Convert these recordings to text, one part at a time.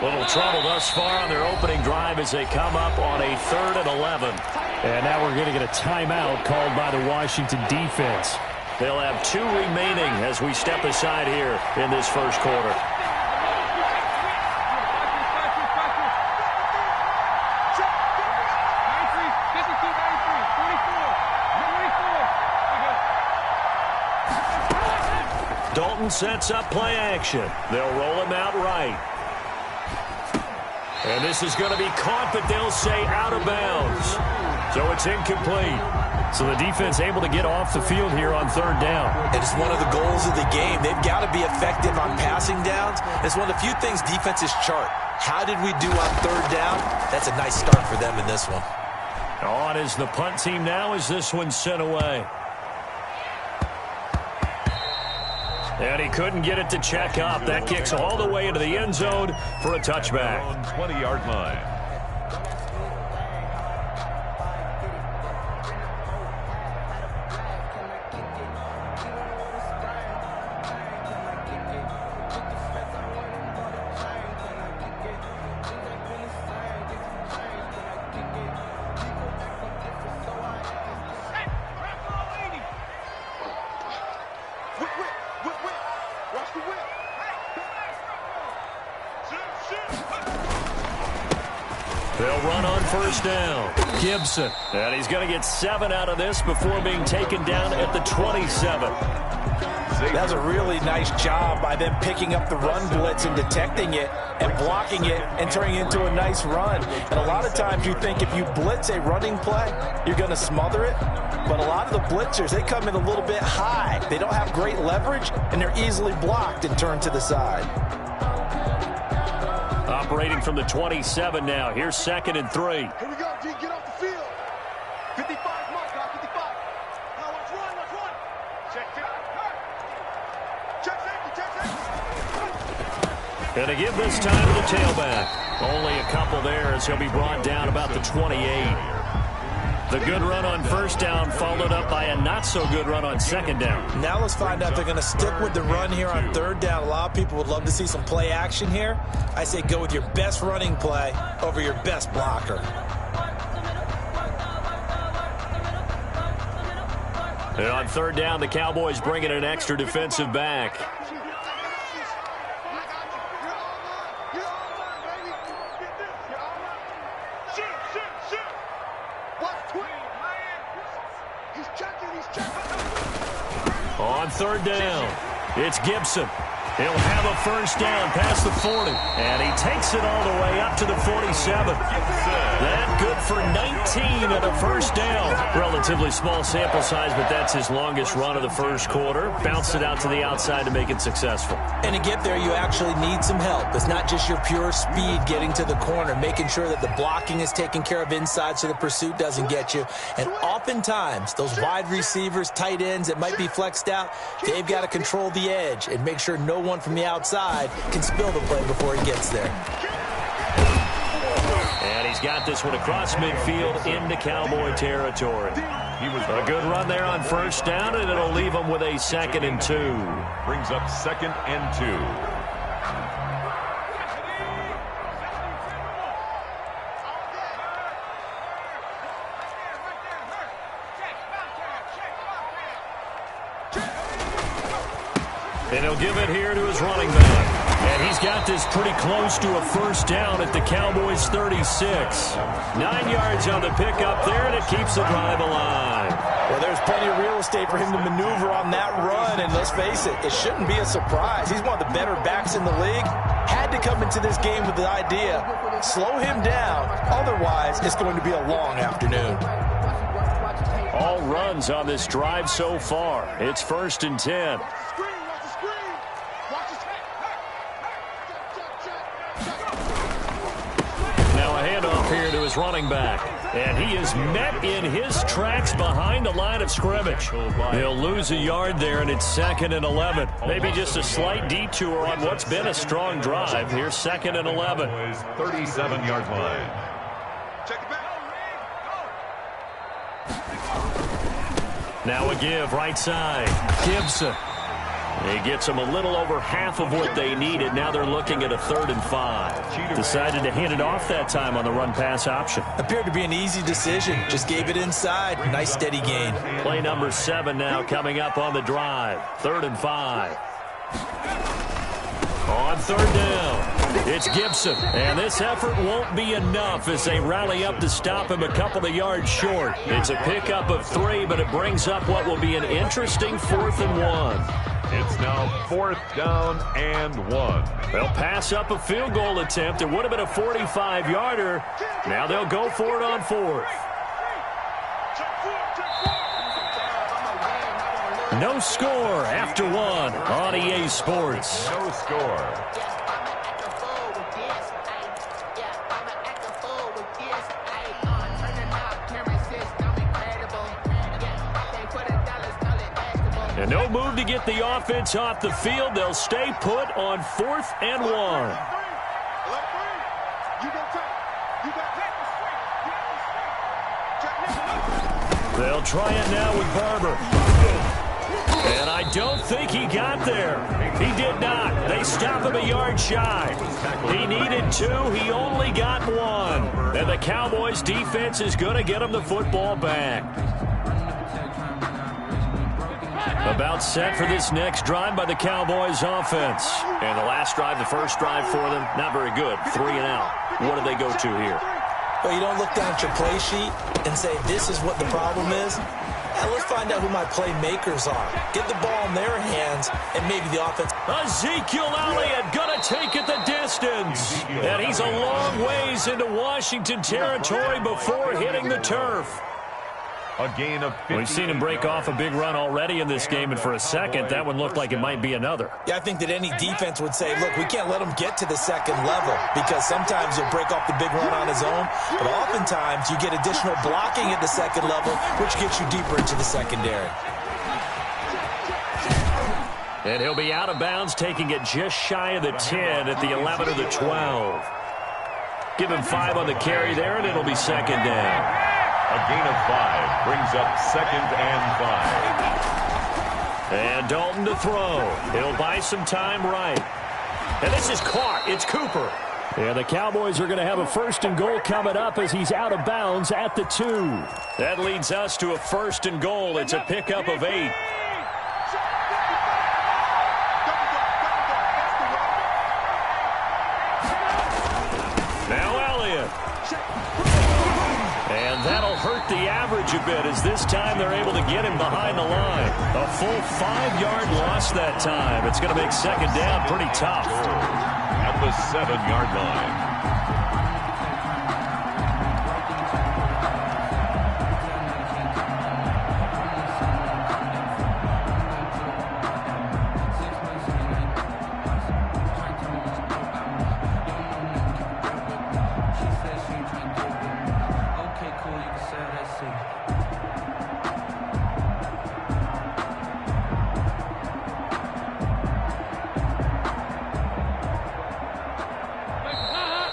Little trouble thus far on their opening drive as they come up on a 3rd and 11. And now we're going to get a timeout called by the Washington defense. They'll have 2 remaining as we step aside here in this first quarter. Dalton sets up play action. They'll roll him out right. And this is going to be caught, but they'll say out of bounds. So it's incomplete. So the defense able to get off the field here on 3rd down. And it's one of the goals of the game. They've got to be effective on passing downs. It's one of the few things defenses chart. How did we do on 3rd down? That's a nice start for them in this one. On is the punt team now as this one's sent away. And he couldn't get it to check up. That kicks all the way into the end zone for a touchback. On 20-yard line. They'll run on 1st down. Gibson. And he's going to get 7 out of this before being taken down at the 27. That's a really nice job by them picking up the run blitz and detecting it and blocking it and turning it into a nice run. And a lot of times you think if you blitz a running play, you're going to smother it. But a lot of the blitzers, they come in a little bit high. They don't have great leverage, and they're easily blocked and turned to the side. Operating from the 27 now. Here's 2nd and 3. Here we go, G. Get off the field. 55, come on, guys, 55. Now let's run. Check safety. And to give this time to the tailback. Only a couple there as he'll be brought down about the 28. The good run on 1st down followed up by a not-so-good run on 2nd down. Now let's find out if they're going to stick with the run here on 3rd down. A lot of people would love to see some play action here. I say go with your best running play over your best blocker. And on 3rd down, the Cowboys bring in an extra defensive back. On 3rd down, it's Gibson. He'll have a 1st down past the 40. And he takes it all the way up to the 47. That good for 19 and a 1st down. Relatively small sample size, but that's his longest run of the first quarter. Bounced it out to the outside to make it successful. And to get there, you actually need some help. It's not just your pure speed getting to the corner, making sure that the blocking is taken care of inside so the pursuit doesn't get you. And oftentimes, those wide receivers, tight ends that might be flexed out, they've got to control the edge and make sure no one from the outside can spill the play before he gets there. And he's got this one across midfield into Cowboy territory. A good run there on 1st down, and it'll leave him with a 2nd and 2. Brings up 2nd and 2. And he'll give it here to his running back. And he's got this pretty close to a 1st down at the Cowboys' 36. 9 yards on the pickup there, and it keeps the drive alive. Well, there's plenty of real estate for him to maneuver on that run, and let's face it, it shouldn't be a surprise. He's one of the better backs in the league. Had to come into this game with the idea, slow him down, otherwise it's going to be a long afternoon. All runs on this drive so far. It's 1st and 10. Now a handoff here to his running back. And he is met in his tracks behind the line of scrimmage. He'll lose a yard there, and it's 2nd and 11. Maybe just a slight detour on what's been a strong drive. Here's 2nd and 11. 37-yard line. Check it back. Now a give right side. Gibson. He gets them a little over half of what they needed. Now they're looking at a 3rd and 5. Decided to hand it off that time on the run-pass option. Appeared to be an easy decision. Just gave it inside. Nice steady gain. Play number 7 now coming up on the drive. 3rd and 5. On 3rd down, it's Gibson. And this effort won't be enough as they rally up to stop him a couple of yards short. It's a pickup of 3, but it brings up what will be an interesting 4th and 1. It's now 4th down and 1. They'll pass up a field goal attempt. It would have been a 45-yarder. Now they'll go for it on 4th. No score after 1 on EA Sports. No score. And no move to get the offense off the field. They'll stay put on 4th and 1. They'll try it now with Barber. And I don't think he got there. He did not. They stop him a yard shy. He needed 2. He only got 1. And the Cowboys defense is going to get him the football back. About set for this next drive by the Cowboys offense. And the last drive, the first drive for them, not very good. 3 and out. What do they go to here? Well, you don't look down at your play sheet and say, this is what the problem is. Now, let's find out who my playmakers are. Get the ball in their hands, and maybe the offense. Ezekiel Elliott going to take it the distance. And he's a long ways into Washington territory before hitting the turf. A gain of 50. We've seen him break off a big run already in this game, and for a second, that one looked like it might be another. Yeah, I think that any defense would say, look, we can't let him get to the second level because sometimes he'll break off the big run on his own, but oftentimes you get additional blocking at the second level, which gets you deeper into the secondary. And he'll be out of bounds, taking it just shy of the 10 at the 11 or the 12. Give him 5 on the carry there, and it'll be 2nd down. A gain of 5 brings up 2nd and 5. And Dalton to throw. He'll buy some time right. And this is caught. It's Cooper. And the Cowboys are going to have a 1st and goal coming up as he's out of bounds at the 2. That leads us to a 1st and goal. It's a pickup of 8. Now Elliott. And that'll hurt the average a bit as this time they're able to get him behind the line. A full 5-yard loss that time. It's going to make 2nd down pretty tough. At the 7-yard line.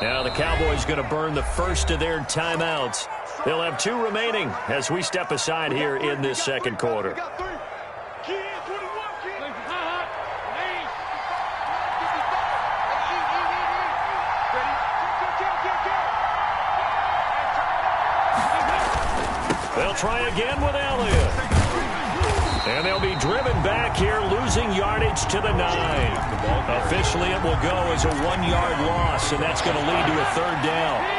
Now the Cowboys going to burn the first of their timeouts. They'll have 2 remaining as we step aside here in this 2nd quarter. They'll try again with Elliott. And they'll be driven back here, losing yardage to the 9. Officially, it will go as a 1-yard loss, and that's going to lead to a 3rd down.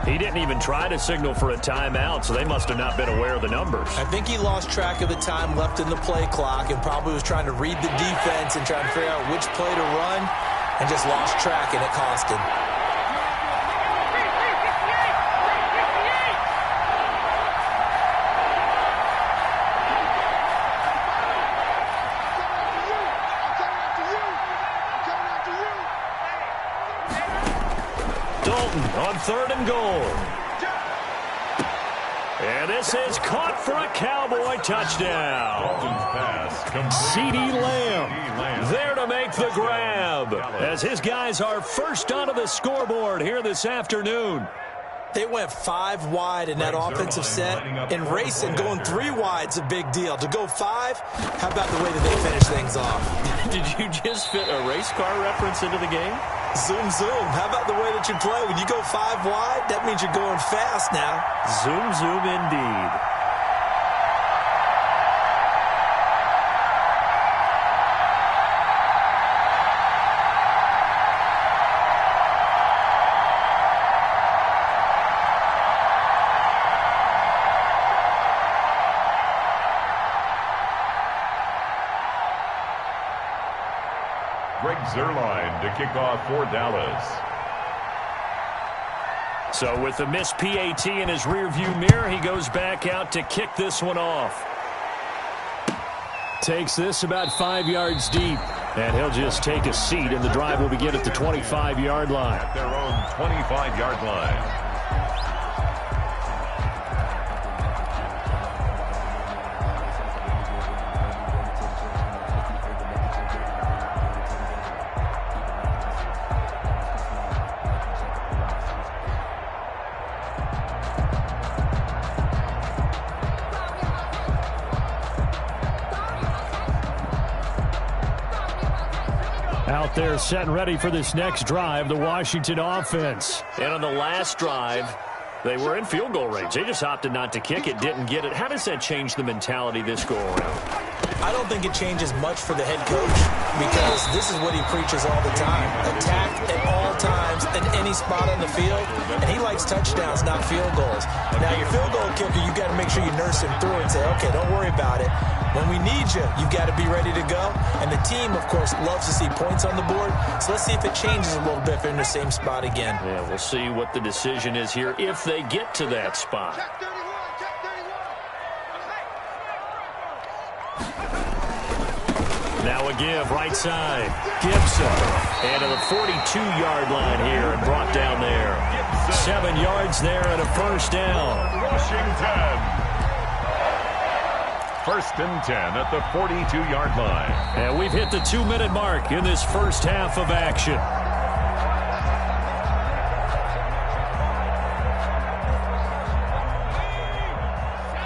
He didn't even try to signal for a timeout, so they must have not been aware of the numbers. I think he lost track of the time left in the play clock and probably was trying to read the defense and trying to figure out which play to run and just lost track, and it cost him. Dalton on 3rd and goal. And this is caught for a Cowboy touchdown. CeeDee Lamb there to make the grab as his guys are first onto the scoreboard here this afternoon. They went 5 wide in that offensive set. And racing, going 3 wide's a big deal. To go 5, how about the way that they finish things off? Did you just fit a race car reference into the game? Zoom, zoom. How about the way that you play? When you go 5 wide, that means you're going fast now. Zoom, zoom indeed. Zerline to kick off for Dallas. So with the missed PAT in his rearview mirror, he goes back out to kick this one off. Takes this about 5 yards deep, and he'll just take a seat, and the drive will begin at the 25-yard line. At their own 25-yard line. Out there set and ready for this next drive, the Washington offense. And on the last drive, they were in field goal range. They just opted not to kick it, didn't get it. How does that change the mentality this go around? I don't think it changes much for the head coach because this is what he preaches all the time. Attack at all times in any spot on the field, and he likes touchdowns, not field goals. Now, your field goal kicker, you got to make sure you nurse him through and say, okay, don't worry about it. When we need you, you've got to be ready to go. And the team, of course, loves to see points on the board. So let's see if it changes a little bit if they're in the same spot again. Yeah, we'll see what the decision is here if they get to that spot. Now a give, right side. Gibson. And to the 42-yard line here and brought down there. 7 yards there and a first down. Washington. First and 10 at the 42-yard line. And we've hit the 2-minute mark in this first half of action.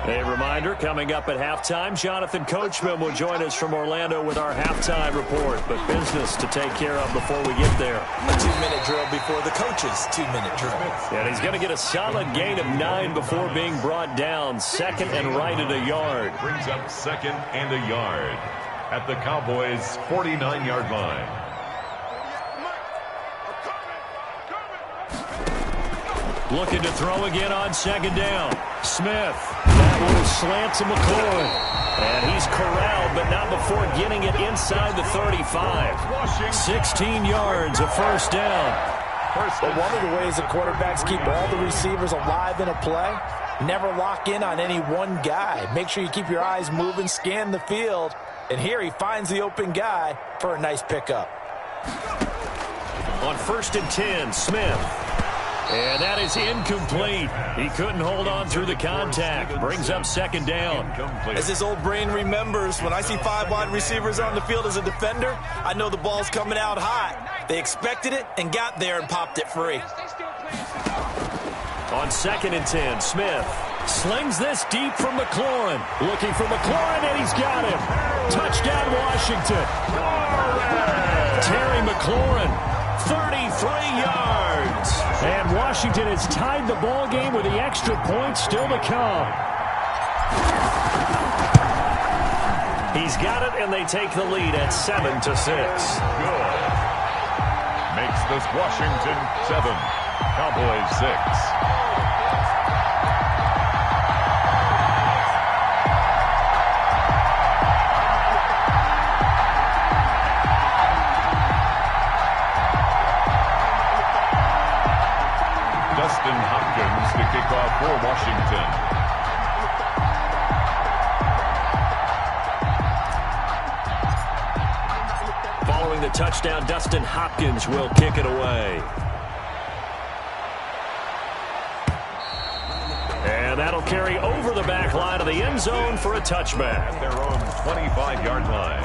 A reminder, coming up at halftime, Jonathan Coachman will join us from Orlando with our halftime report. But business to take care of before we get there. A 2-minute drill before the coach's 2-minute drill. And he's going to get a solid gain of 9 before being brought down. Second and right at a yard. Brings up second and a yard at the Cowboys' 49-yard line. Looking to throw again on second down. Smith. That little slant to McLaurin. And he's corralled, but not before getting it inside the 35. 16 yards, a first down. But one of the ways the quarterbacks keep all the receivers alive in a play, never lock in on any one guy. Make sure you keep your eyes moving, scan the field. And here he finds the open guy for a nice pickup. On first and 10, Smith. And that is incomplete. He couldn't hold on through the contact. Brings up second down. As his old brain remembers, when I see 5 wide receivers on the field as a defender, I know the ball's coming out hot. They expected it and got there and popped it free. On second and 10, Smith slings this deep from McLaurin. Looking for McLaurin, and he's got him. Touchdown, Washington. Terry McLaurin, 33 yards. And Washington has tied the ball game with the extra point still to come. He's got it, and they take the lead at 7-6. Good. Makes this Washington 7, Cowboys 6. To kick off for Washington. Following the touchdown, Dustin Hopkins will kick it away. And And that'll carry over the back line of the end zone for a touchback. At their own 25-yard line.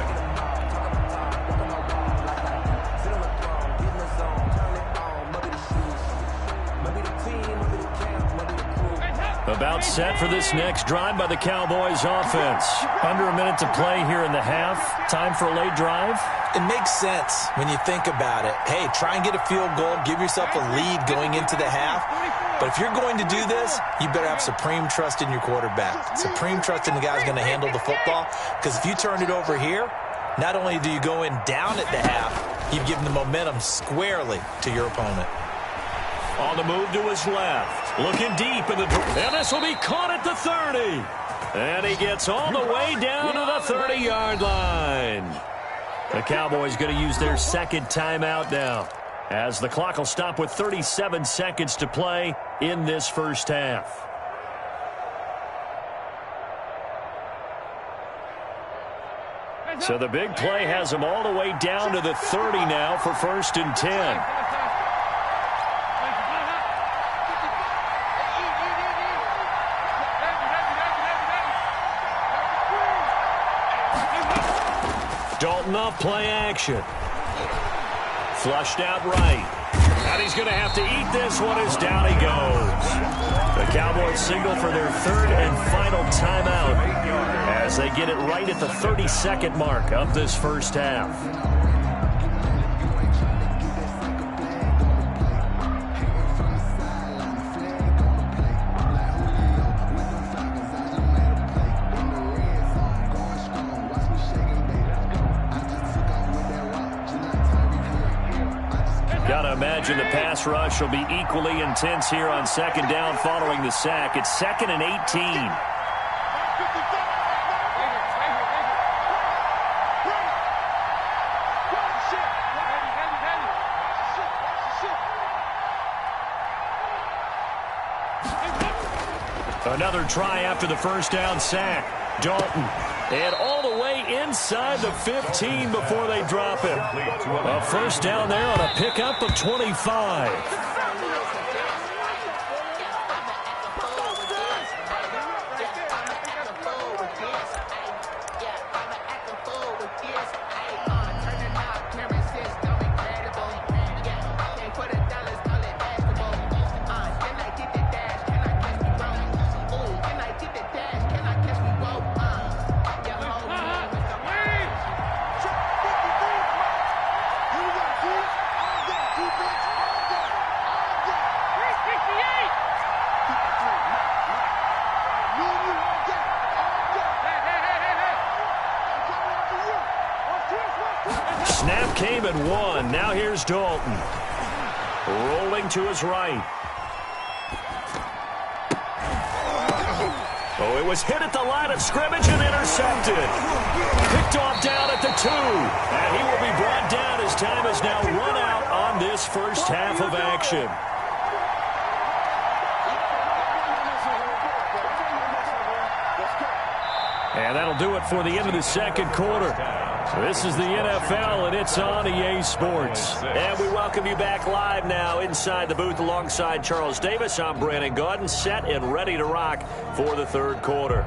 About set for this next drive by the Cowboys offense. Under a minute to play here in the half. Time for a late drive. It makes sense when you think about it. Hey, try and get a field goal. Give yourself a lead going into the half. But if you're going to do this, you better have supreme trust in your quarterback. Supreme trust in the guy who's going to handle the football. Because if you turn it over here, not only do you go in down at the half, you've given the momentum squarely to your opponent. On the move to his left. Looking deep in the... And this will be caught at the 30. And he gets all the way down to the 30-yard line. The Cowboys going to use their second timeout now, as the clock will stop with 37 seconds to play in this first half. So the big play has them all the way down to the 30 now for 1st and 10. Dalton off play action. Flushed out right. And he's going to have to eat this one as down he goes. The Cowboys signal for their third and final timeout as they get it right at the 30-second mark of this first half. Gotta imagine the pass rush will be equally intense here on second down following the sack. It's 2nd and 18. Another try after the first down sack. Dalton. And all the way inside the 15 before they drop him. A first down there on a pickup of 25. Snap came and won. Now here's Dalton. Rolling to his right. Oh, it was hit at the line of scrimmage and intercepted. Picked off down at the 2. And he will be brought down as time has now run out on this first half of action. And that'll do it for the end of the second quarter. This is the NFL, and it's on EA Sports. And we welcome you back live now inside the booth alongside Charles Davis. I'm Brandon Gaudin, set and ready to rock for the third quarter.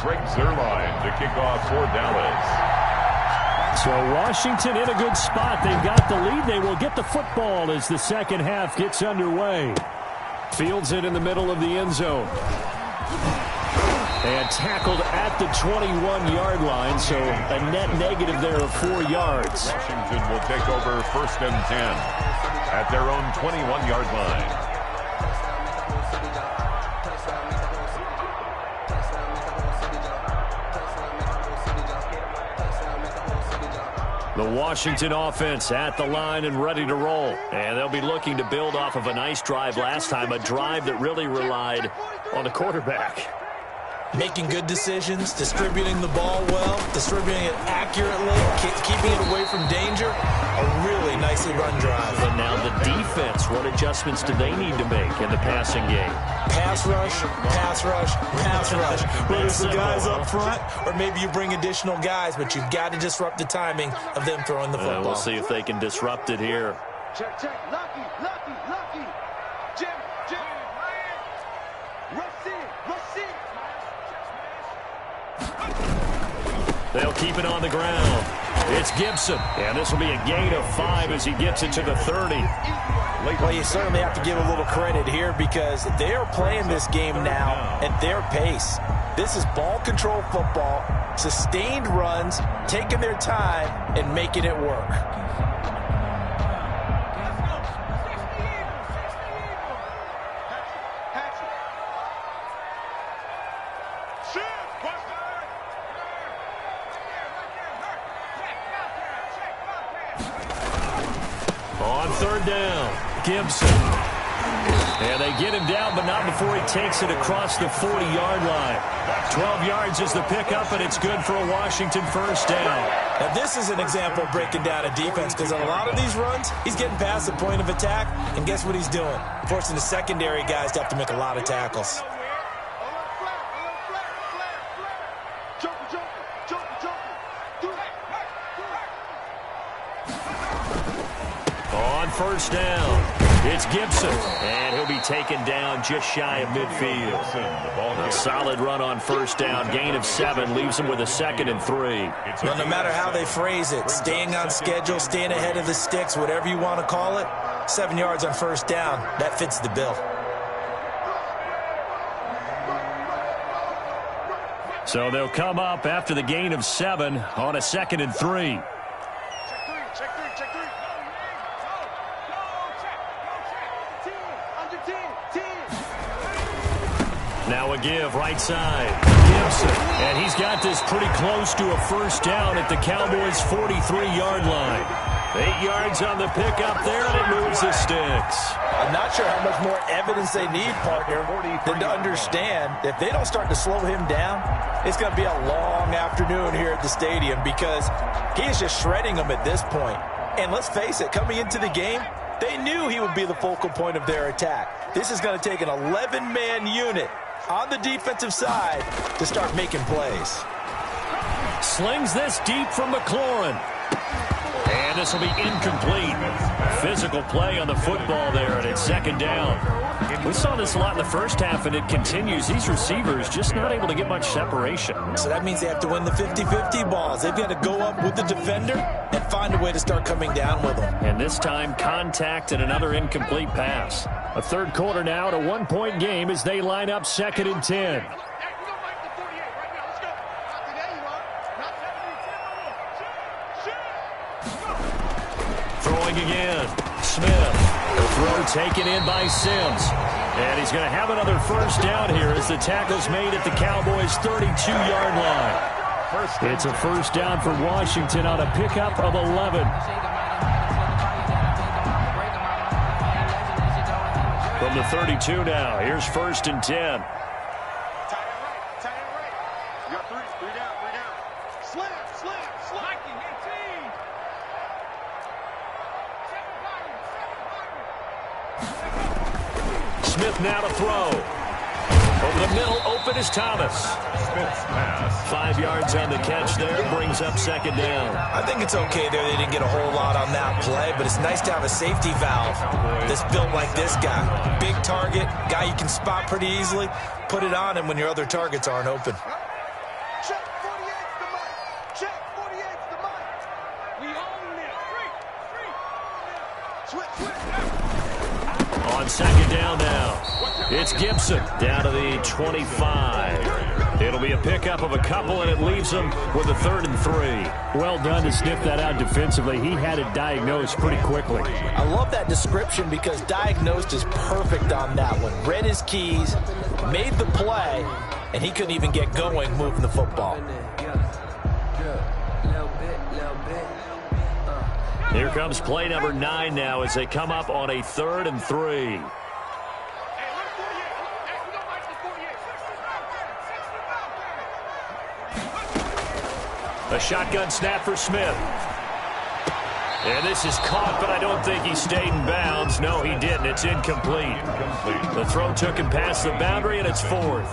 Greg Zuerlein to kick off for Dallas. So Washington in a good spot. They've got the lead. They will get the football as the second half gets underway. Fields it in the middle of the end zone. And tackled at the 21-yard line, so a net negative there of 4 yards. Washington will take over 1st and 10 at their own 21-yard line. The Washington offense at the line and ready to roll. And they'll be looking to build off of a nice drive last time, a drive that really relied on the quarterback. Making good decisions, distributing the ball well, distributing it accurately, keeping it away from danger. A really nicely run drive. And now the defense, what adjustments do they need to make in the passing game? Pass rush, pass rush, pass rush. Whether it's the guys up front or maybe you bring additional guys, but you've got to disrupt the timing of them throwing the football. We'll see if they can disrupt it here. Check, check. Lucky, lucky, lucky. They'll keep it on the ground. It's Gibson, and this will be a gain of 5 as he gets it to the 30. Well, you certainly have to give a little credit here because they are playing this game now at their pace. This is ball control football, sustained runs, taking their time, and making it work. On third down, Gibson. And they get him down, but not before he takes it across the 40-yard line. 12 yards is the pickup, and it's good for a Washington first down. Now, this is an example of breaking down a defense because on a lot of these runs, he's getting past the point of attack, and guess what he's doing? Forcing the secondary guys to have to make a lot of tackles. On first down, it's Gibson, and he'll be taken down just shy of midfield. A solid run on first down, gain of 7, leaves him with a 2nd and 3. Well, no matter how they phrase it, staying on schedule, staying ahead of the sticks, whatever you want to call it, 7 yards on first down, that fits the bill. So they'll come up after the gain of 7 on a 2nd and 3. Now a give right side. Gibson. And he's got this pretty close to a first down at the Cowboys' 43-yard line. 8 yards on the pickup there, and it moves the sticks. I'm not sure how much more evidence they need, partner, than to understand that if they don't start to slow him down, it's going to be a long afternoon here at the stadium because he is just shredding them at this point. And let's face it, coming into the game, they knew he would be the focal point of their attack. This is going to take an 11-man unit on the defensive side to start making plays. Slings this deep from McLaurin. And this will be incomplete. Physical play on the football there, and it's 2nd down. We saw this a lot in the first half, and it continues. These receivers just not able to get much separation. So that means they have to win the 50-50 balls. They've got to go up with the defender and find a way to start coming down with them. And this time, contact and another incomplete pass. A third quarter now, at a 1-point game as they line up 2nd and 10. Throwing again. Smith. The throw taken in by Sims. And he's going to have another first down here as the tackle's made at the Cowboys' 32-yard line. It's a first down for Washington on a pickup of 11. From the 32 now, here's 1st and 10. Smith now to throw. Over the middle, open is Thomas. Smith's pass. 5 yards on the catch there, brings up 2nd down. I think it's okay there. They didn't get a whole lot on that play, but it's nice to have a safety valve that's built like this guy. Big target, guy you can spot pretty easily. Put it on him when your other targets aren't open. Check 48's the mic. Check 48's the mic. We own this. Switch. On 2nd down now, it's Gibson down to the 25. It'll be a pickup of a couple, and it leaves them with a 3rd and 3. Well done to sniff that out defensively. He had it diagnosed pretty quickly. I love that description because diagnosed is perfect on that one. Read his keys, made the play, and he couldn't even get going moving the football. Here comes play number 9 now as they come up on a 3rd and 3. A shotgun snap for Smith. And this is caught, but I don't think he stayed in bounds. No, he didn't. It's incomplete. The throw took him past the boundary, and it's 4th.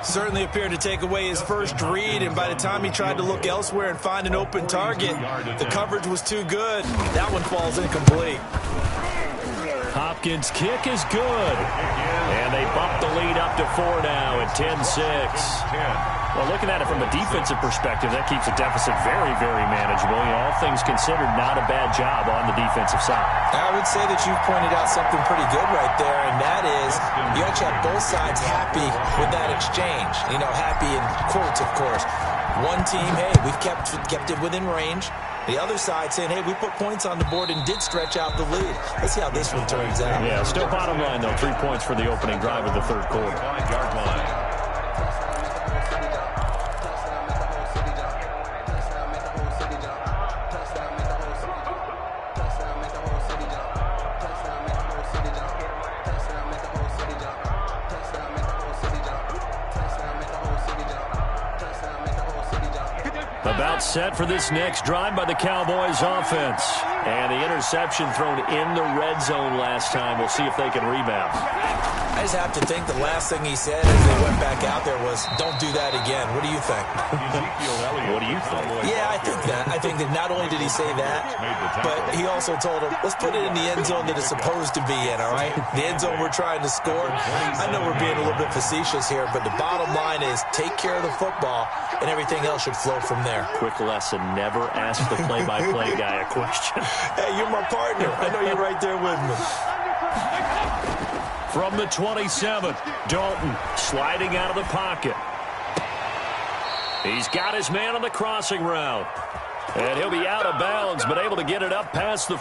Certainly appeared to take away his first read, and by the time he tried to look elsewhere and find an open target, the coverage was too good. That one falls incomplete. Hopkins' kick is good. And they bump the lead up to 4 now at 10-6. Well, looking at it from a defensive perspective, that keeps the deficit very, very manageable. All things considered, not a bad job on the defensive side. I would say that you've pointed out something pretty good right there, and that is you actually have both sides happy with that exchange. Happy in quotes, of course. One team, hey, we've kept it within range. The other side saying, hey, we put points on the board and did stretch out the lead. Let's see how this one turns out. Yeah, still bottom line, though. 3 points for the opening drive of the third quarter. 5-yard line. About set for this next drive by the Cowboys offense. And the interception thrown in the red zone last time. We'll see if they can rebound. I just have to think the last thing he said as they went back out there was, don't do that again. What do you think? What do you think? Yeah, I think that. I think that not only did he say that, but he also told him, let's put it in the end zone that it's supposed to be in, all right? The end zone we're trying to score. I know we're being a little bit facetious here, but the bottom line is take care of the football, and everything else should flow from there. Quick lesson, never ask the play-by-play guy a question. Hey, you're my partner. I know you're right there with me. From the 27, Dalton sliding out of the pocket. He's got his man on the crossing route. And he'll be out of bounds, but able to get it up past the...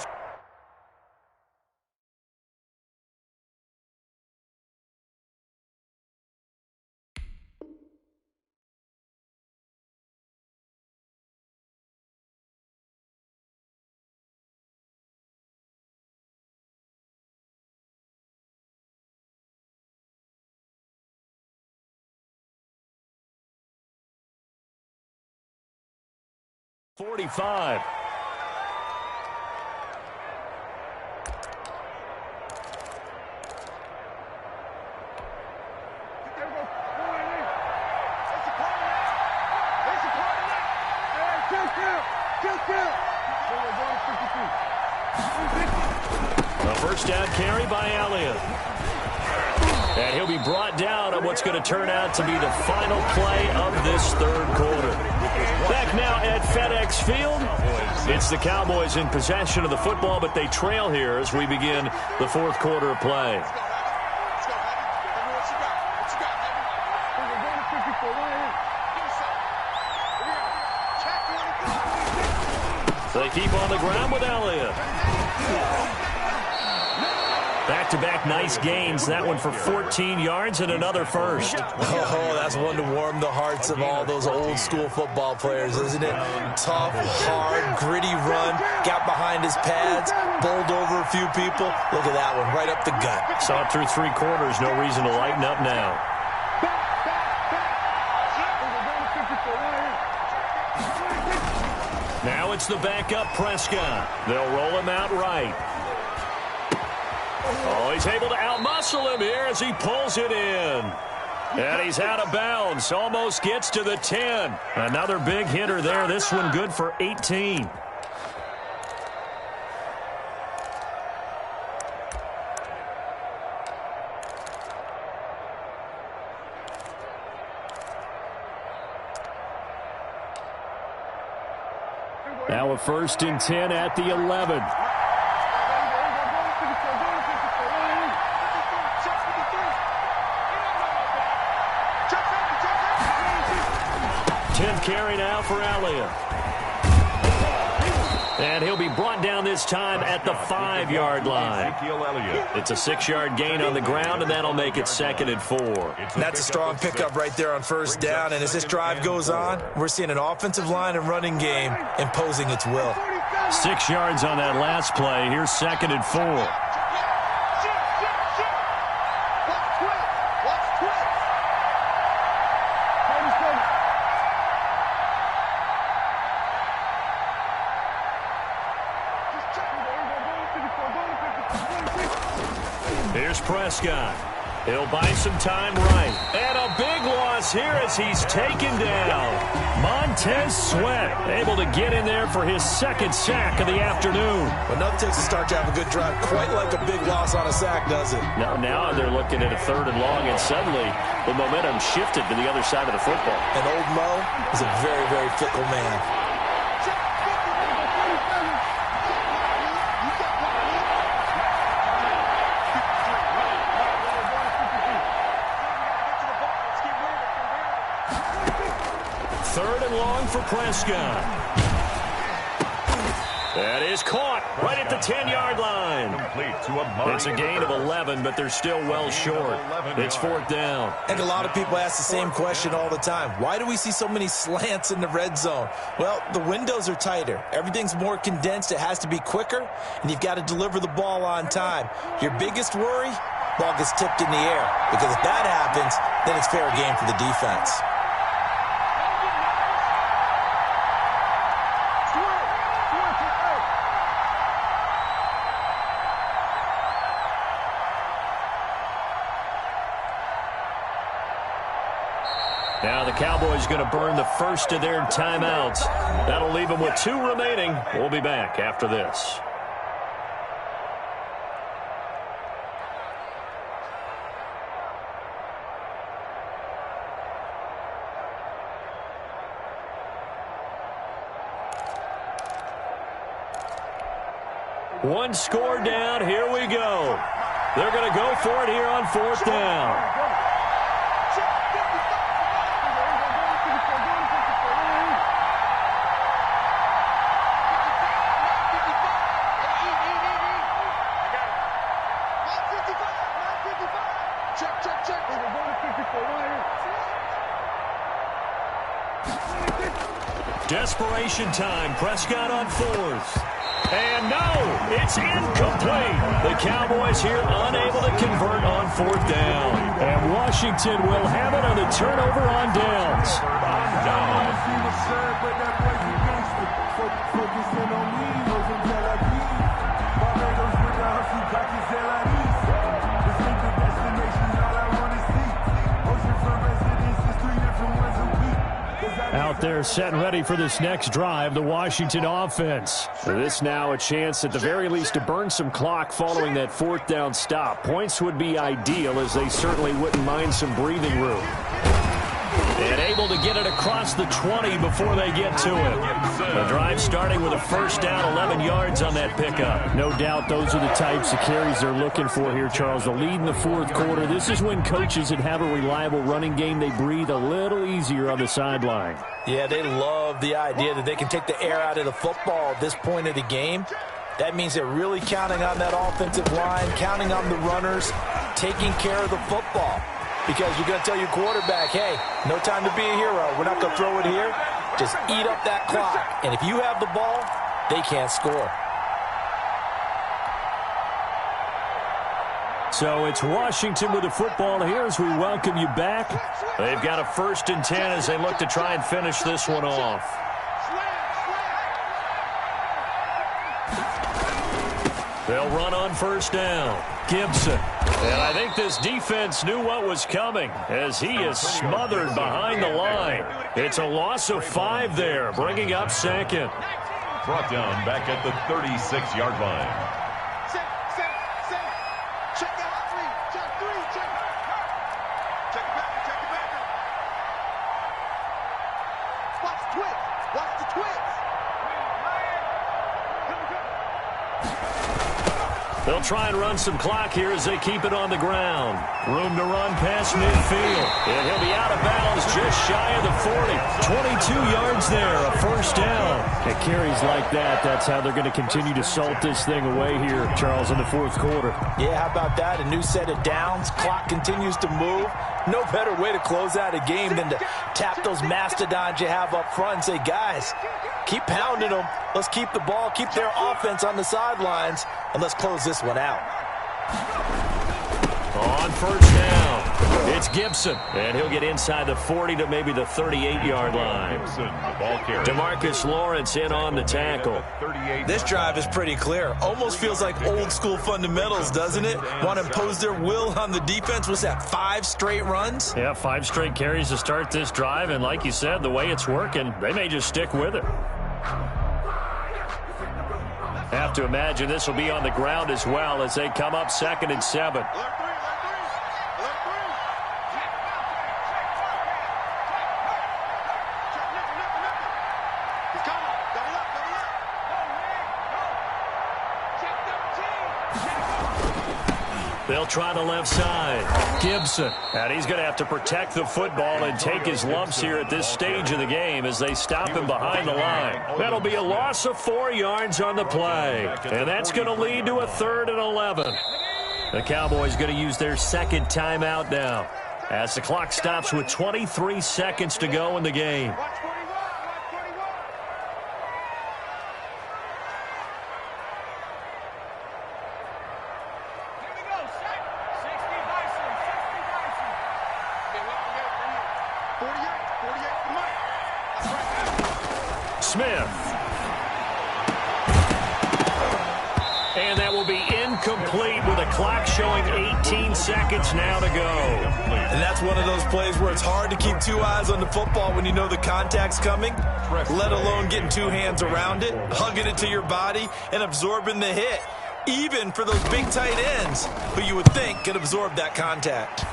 .45. A first down carry by Elliott. And he'll be brought down on what's going to turn out to be the final play of this third quarter. Back now at FedEx Field. It's the Cowboys in possession of the football, but they trail here as we begin the fourth quarter of play. So they keep on the ground with Elliott. Back-to-back nice gains. That one for 14 yards and another first. Oh, that's one to warm the hearts of all those old-school football players, isn't it? Tough, hard, gritty run. Got behind his pads, bowled over a few people. Look at that one, right up the gut. Saw it through 3 quarters. No reason to lighten up now. Now it's the backup Prescott. They'll roll him out right. Oh, he's able to outmuscle him here as he pulls it in. And he's out of bounds. Almost gets to the 10. Another big hitter there. This one good for 18. Now a 1st and 10 at the 11. Carry now for Elliott. And he'll be brought down this time at the 5-yard line. It's a 6-yard gain on the ground, and that'll make it 2nd and 4. That's a strong pickup right there on first down. And as this drive goes on, we're seeing an offensive line and running game imposing its will. 6 yards on that last play. Here's 2nd and 4. Here's Prescott. He'll buy some time right. And a big loss here as he's taken down. Montez Sweat able to get in there for his second sack of the afternoon. But nothing takes a start to have a good drive quite like a big loss on a sack, does it? Now they're looking at a 3rd and long, and suddenly the momentum shifted to the other side of the football. And old Mo is a very, very fickle man. Long for Prescott. That is caught right at the 10-yard line. It's a gain of 11, but they're still well short. It's 4th down. I think a lot of people ask the same question all the time. Why do we see so many slants in the red zone? Well, the windows are tighter. Everything's more condensed. It has to be quicker, and you've got to deliver the ball on time. Your biggest worry? Ball gets tipped in the air, because if that happens, then it's fair game for the defense. Now the Cowboys going to burn the first of their timeouts. That'll leave them with 2 remaining. We'll be back after this. One score down. Here we go. They're going to go for it here on 4th down. Desperation time. Prescott on 4th. And no, it's incomplete. The Cowboys here unable to convert on 4th down. And Washington will have it on the turnover on downs. Out there set and ready for this next drive, the Washington offense. This now a chance at the very least to burn some clock following that 4th down stop. Points would be ideal, as they certainly wouldn't mind some breathing room. And able to get it across the 20 before they get to it. The drive starting with a 1st down, 11 yards on that pickup. No doubt those are the types of carries they're looking for here, Charles. The lead in the 4th quarter. This is when coaches that have a reliable running game, they breathe a little easier on the sideline. Yeah, they love the idea that they can take the air out of the football at this point of the game. That means they're really counting on that offensive line, counting on the runners, taking care of the football. Because you're going to tell your quarterback, hey, no time to be a hero. We're not going to throw it here. Just eat up that clock. And if you have the ball, they can't score. So it's Washington with the football here as we welcome you back. They've got a 1st and 10 as they look to try and finish this one off. They'll run on 1st down. Gibson. And I think this defense knew what was coming as he is smothered behind the line. It's a loss of 5 there, bringing up 2nd. Brought down back at the 36-yard line. They'll try and run some clock here as they keep it on the ground. Room to run past midfield. And he'll be out of bounds just shy of the 40. 22 yards there, a 1st down. It carries like that. That's how they're going to continue to salt this thing away here, Charles, in the 4th quarter. Yeah, how about that? A new set of downs. Clock continues to move. No better way to close out a game than to tap those mastodons you have up front and say, guys, keep pounding them. Let's keep the ball, keep their offense on the sidelines, and let's close this one out. On 1st down. It's Gibson, and he'll get inside the 40 to maybe the 38-yard line. Gibson, the ball carrier. DeMarcus Lawrence in on the tackle. This drive is pretty clear. Almost feels like old-school fundamentals, doesn't it? Want to impose their will on the defense. Was that 5 straight runs? Yeah, 5 straight carries to start this drive, and like you said, the way it's working, they may just stick with it. Have to imagine this will be on the ground as well as they come up 2nd and 7. They'll try the left side. Gibson. And he's going to have to protect the football and take his lumps here at this stage of the game as they stop him behind the line. That'll be a loss of 4 yards on the play. And that's going to lead to a 3rd and 11. The Cowboys going to use their 2nd timeout now as the clock stops with 23 seconds to go in the game. Smith. And that will be incomplete with a clock showing 18 seconds now to go. And that's one of those plays where it's hard to keep 2 eyes on the football when you know the contact's coming, let alone getting 2 hands around it, hugging it to your body, and absorbing the hit, even for those big tight ends who you would think could absorb that contact.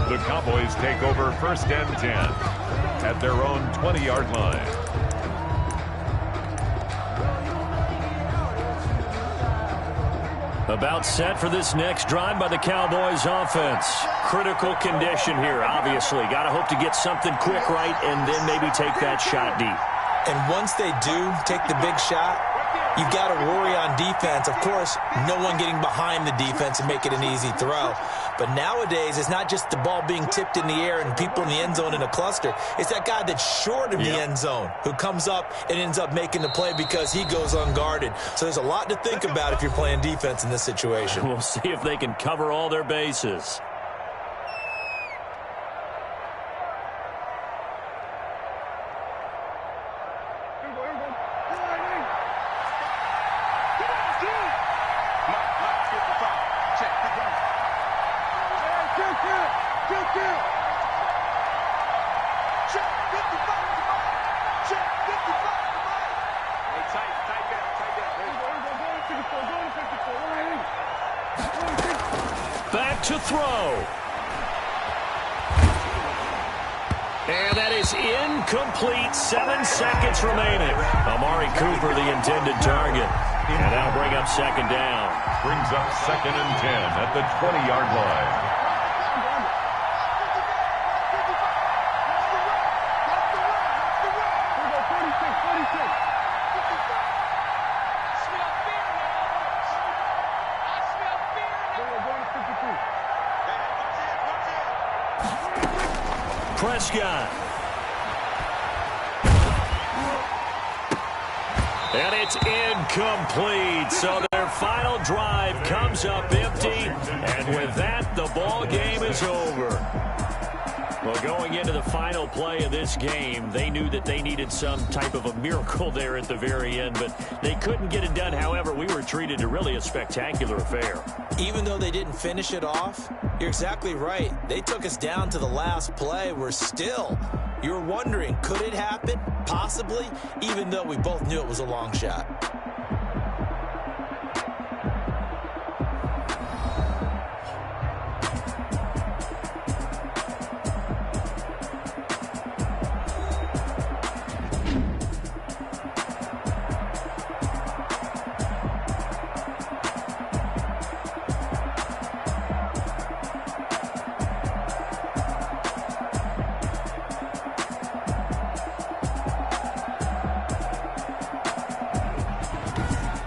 The Cowboys take over 1st and 10 at their own 20-yard line. About set for this next drive by the Cowboys offense. Critical condition here, obviously. Got to hope to get something quick right and then maybe take that shot deep. And once they do take the big shot, you've got to worry on defense. Of course, no one getting behind the defense and make it an easy throw. But nowadays, it's not just the ball being tipped in the air and people in the end zone in a cluster. It's that guy that's short of the end zone who comes up and ends up making the play because he goes unguarded. So there's a lot to think about if you're playing defense in this situation. We'll see if they can cover all their bases. Back to throw. And that is incomplete. 7 seconds remaining. Amari Cooper, the intended target. And that'll bring up 2nd down. Brings up 2nd and 10 at the 20-yard line. Prescott. And it's incomplete. So their final drive comes up empty. And with that, the ball game is over. Well, going into the final play of this game, they knew that they needed some type of a miracle there at the very end, but they couldn't get it done. However, we were treated to really a spectacular affair. Even though they didn't finish it off, you're exactly right. They took us down to the last play. We're still, you're wondering, could it happen? Possibly, even though we both knew it was a long shot.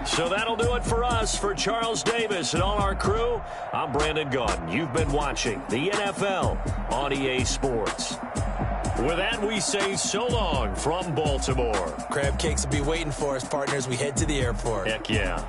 So that'll do it for us. For Charles Davis and all our crew, I'm Brandon Gaudin. You've been watching the NFL on EA Sports. With that, we say so long from Baltimore. Crab cakes will be waiting for us, partners. We head to the airport. Heck yeah.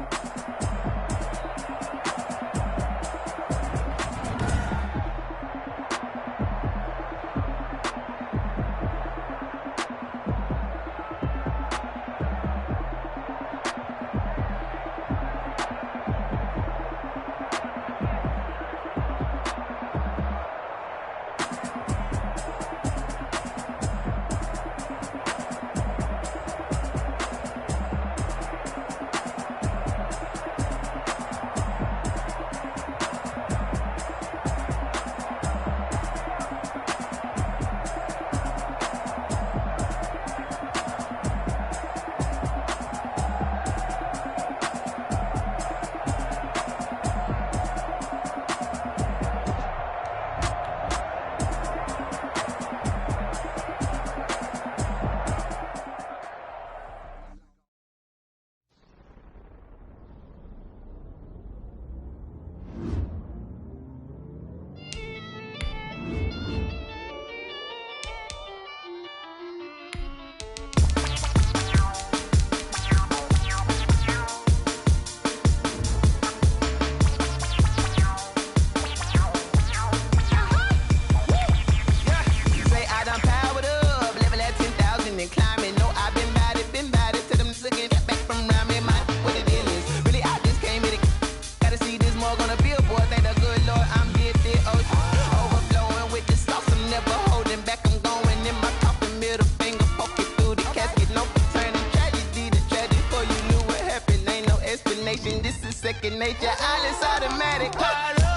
second nature. All is automatic. Caught up.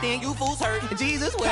You fools hurt. Jesus will.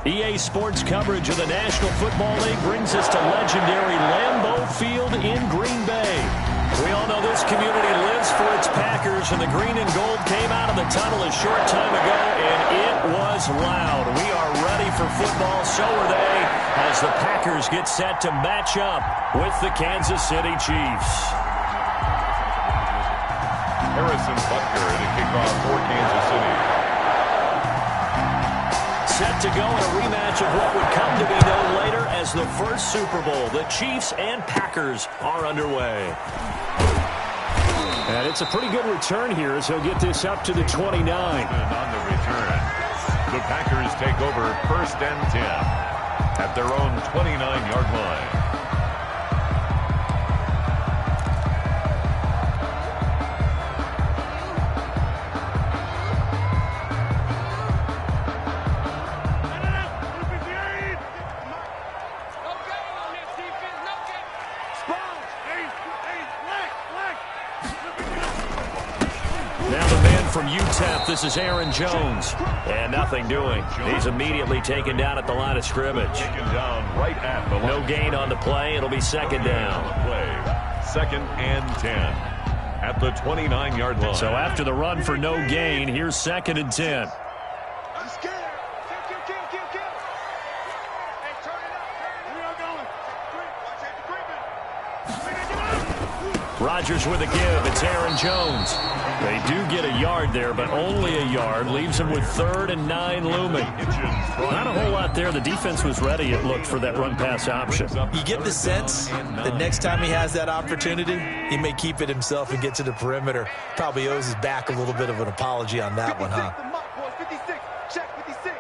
EA Sports coverage of the National Football League brings us to legendary Lambeau Field in Green Bay. We all know this community lives for its Packers, and the green and gold came out of the tunnel a short time ago, and it was loud. We are ready for football, so are they, as the Packers get set to match up with the Kansas City Chiefs. Harrison Butker to kick off for Kansas City. Set to go in a rematch of what would come to be known later as the first Super Bowl. The Chiefs and Packers are underway. And it's a pretty good return here as he'll get this up to the 29. On the return, the Packers take over 1st and 10 at their own 29-yard line. From UTEP, this is Aaron Jones. And nothing doing. He's immediately taken down at the line of scrimmage. Taken down right at the line. No gain on the play. It'll be second down. 2nd and 10 at the 29-yard line. So after the run for no gain, here's 2nd and 10. I'm scared. Kill. Hey, turn it up. We are going. Rodgers with a give. It's Aaron Jones. They do get a yard there, but only a yard. Leaves them with 3rd and 9 looming. Not a whole lot there. The defense was ready, it looked, for that run-pass option. You get the sense that next time he has that opportunity, he may keep it himself and get to the perimeter. Probably owes his back a little bit of an apology on that one, huh? 56. Check 56.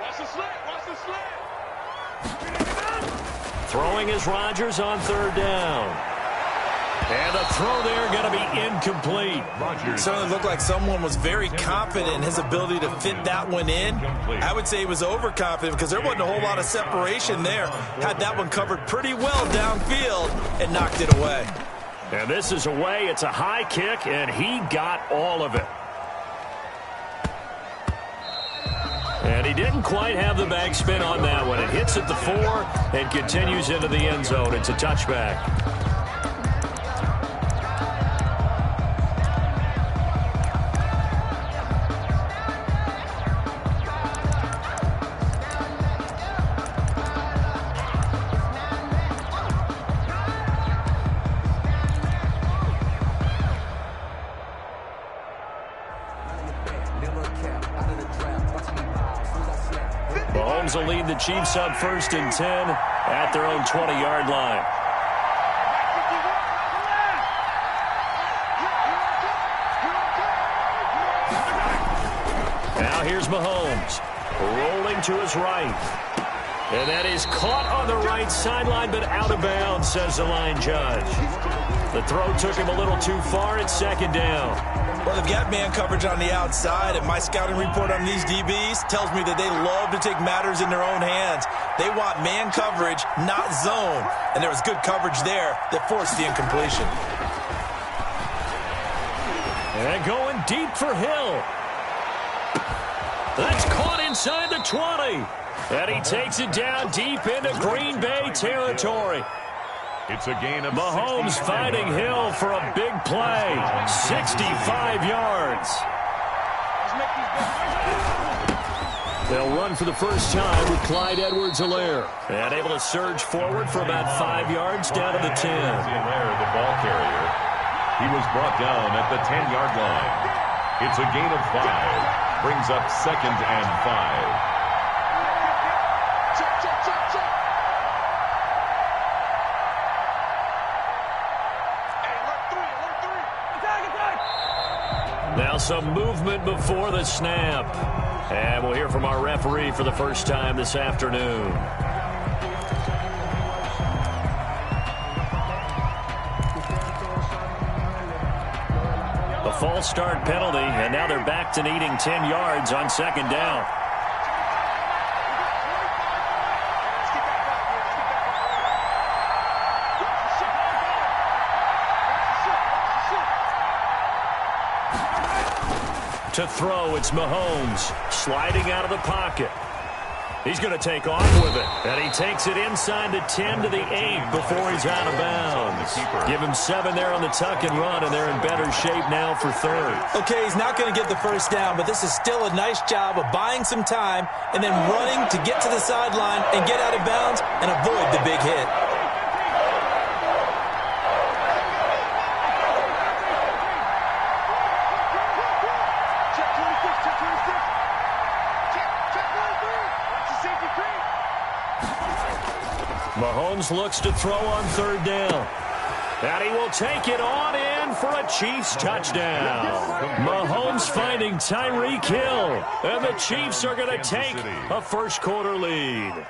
Watch the slant. Throwing is Rodgers on 3rd down. And the throw there going to be incomplete. It certainly looked like someone was very confident in his ability to fit that one in. I would say he was overconfident because there wasn't a whole lot of separation there. Had that one covered pretty well downfield and knocked it away. And this is away. It's a high kick, and he got all of it. And he didn't quite have the bag spin on that one. It hits at the 4 and continues into the end zone. It's a touchback. Mahomes will lead the Chiefs up 1st and 10 at their own 20-yard line. Now here's Mahomes, rolling to his right. And that is caught on the right sideline, but out of bounds, says the line judge. The throw took him a little too far. It's second down. Well, they've got man coverage on the outside, and my scouting report on these DBs tells me that they love to take matters in their own hands. They want man coverage, not zone. And there was good coverage there that forced the incompletion. And going deep for Hill. That's caught inside the 20. And he takes it down deep into Green Bay territory. It's a gain of Mahomes finding Hill for a big play. 65 yards. They'll run for the first time with Clyde Edwards-Helaire. And able to surge forward for about 5 yards down to the 10. Helaire, the ball carrier. He was brought down at the 10-yard line. It's a gain of 5. Brings up 2nd and 5. Now some movement before the snap. And we'll hear from our referee for the first time this afternoon. A false start penalty, and now they're back to needing 10 yards on second down. To throw, it's Mahomes sliding out of the pocket. He's going to take off with it, and he takes it inside the 10 to the 8 before he's out of bounds. Give him 7 there on the tuck and run, and they're in better shape now for third. Okay, he's not going to get the first down, but this is still a nice job of buying some time and then running to get to the sideline and get out of bounds and avoid the big hit. Mahomes looks to throw on third down. And he will take it on in for a Chiefs touchdown. Mahomes finding Tyreek Hill. And the Chiefs are going to take a first quarter lead.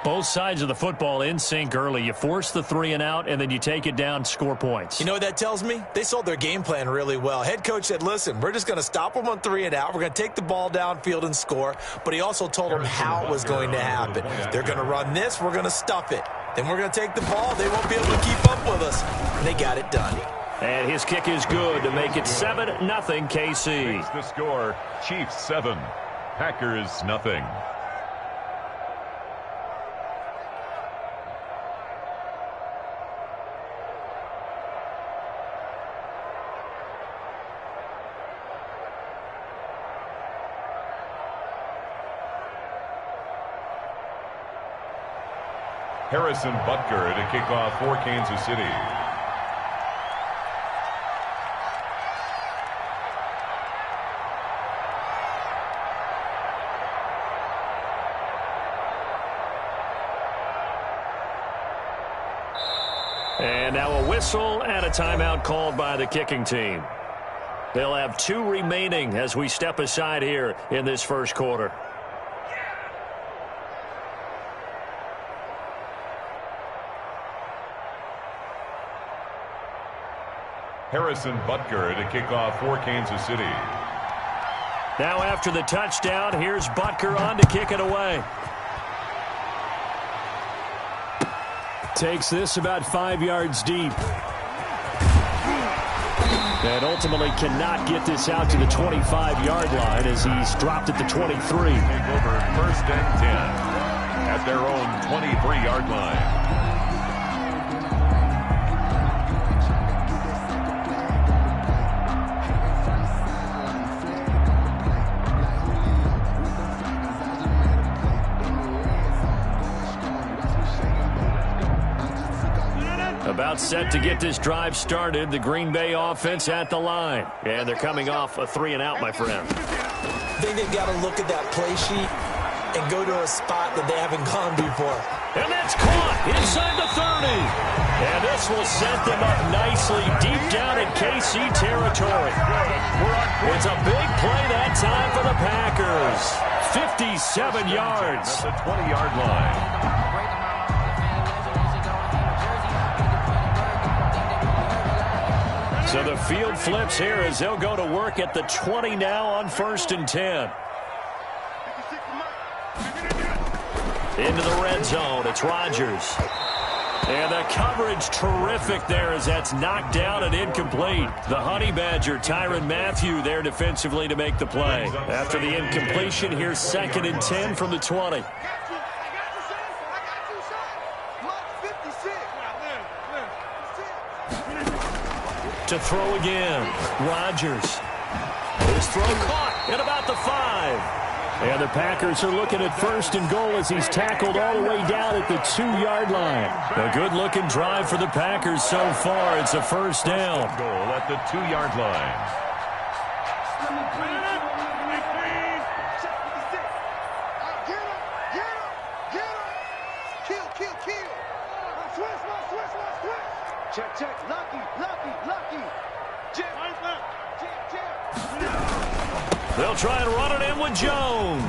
Both sides of the football in sync early. You force the 3 and out, and then you take it down, score points. You know what that tells me? They sold their game plan really well. Head coach said, listen, we're just going to stop them on 3 and out. We're going to take the ball downfield and score. But he also told them how it was going to happen. They're going to run this. We're going to stuff it. Then we're going to take the ball. They won't be able to keep up with us. And they got it done. And his kick is good to make it 7-0 KC. Makes the score, Chiefs 7, Packers nothing. Harrison Butker to kick off for Kansas City. And now a whistle and a timeout called by the kicking team. They'll have 2 remaining as we step aside here in this first quarter. Harrison Butker to kick off for Kansas City. Now after the touchdown, here's Butker on to kick it away. Takes this about 5 yards deep. And ultimately cannot get this out to the 25-yard line as he's dropped at the 23. Take over 1st and 10 at their own 23-yard line. About set to get this drive started. The Green Bay offense at the line. And they're coming off a 3 and out, my friend. I think they've got to look at that play sheet and go to a spot that they haven't gone before. And that's caught inside the 30. And this will set them up nicely deep down in KC territory. It's a big play that time for the Packers. 57 yards. At the 20-yard line. So the field flips here as they'll go to work at the 20 now on 1st and 10. Into the red zone. It's Rodgers. And the coverage terrific there as that's knocked down and incomplete. The Honey Badger, Tyrann Mathieu, there defensively to make the play. After the incompletion, here's 2nd and 10 from the 20. To throw again. Rodgers. His throw caught at about the 5. And the Packers are looking at 1st and goal as he's tackled all the way down at the 2-yard line. A good-looking drive for the Packers so far. It's a 1st down. Goal at the 2-yard line. Check. Lucky. They'll try and run it in with Jones.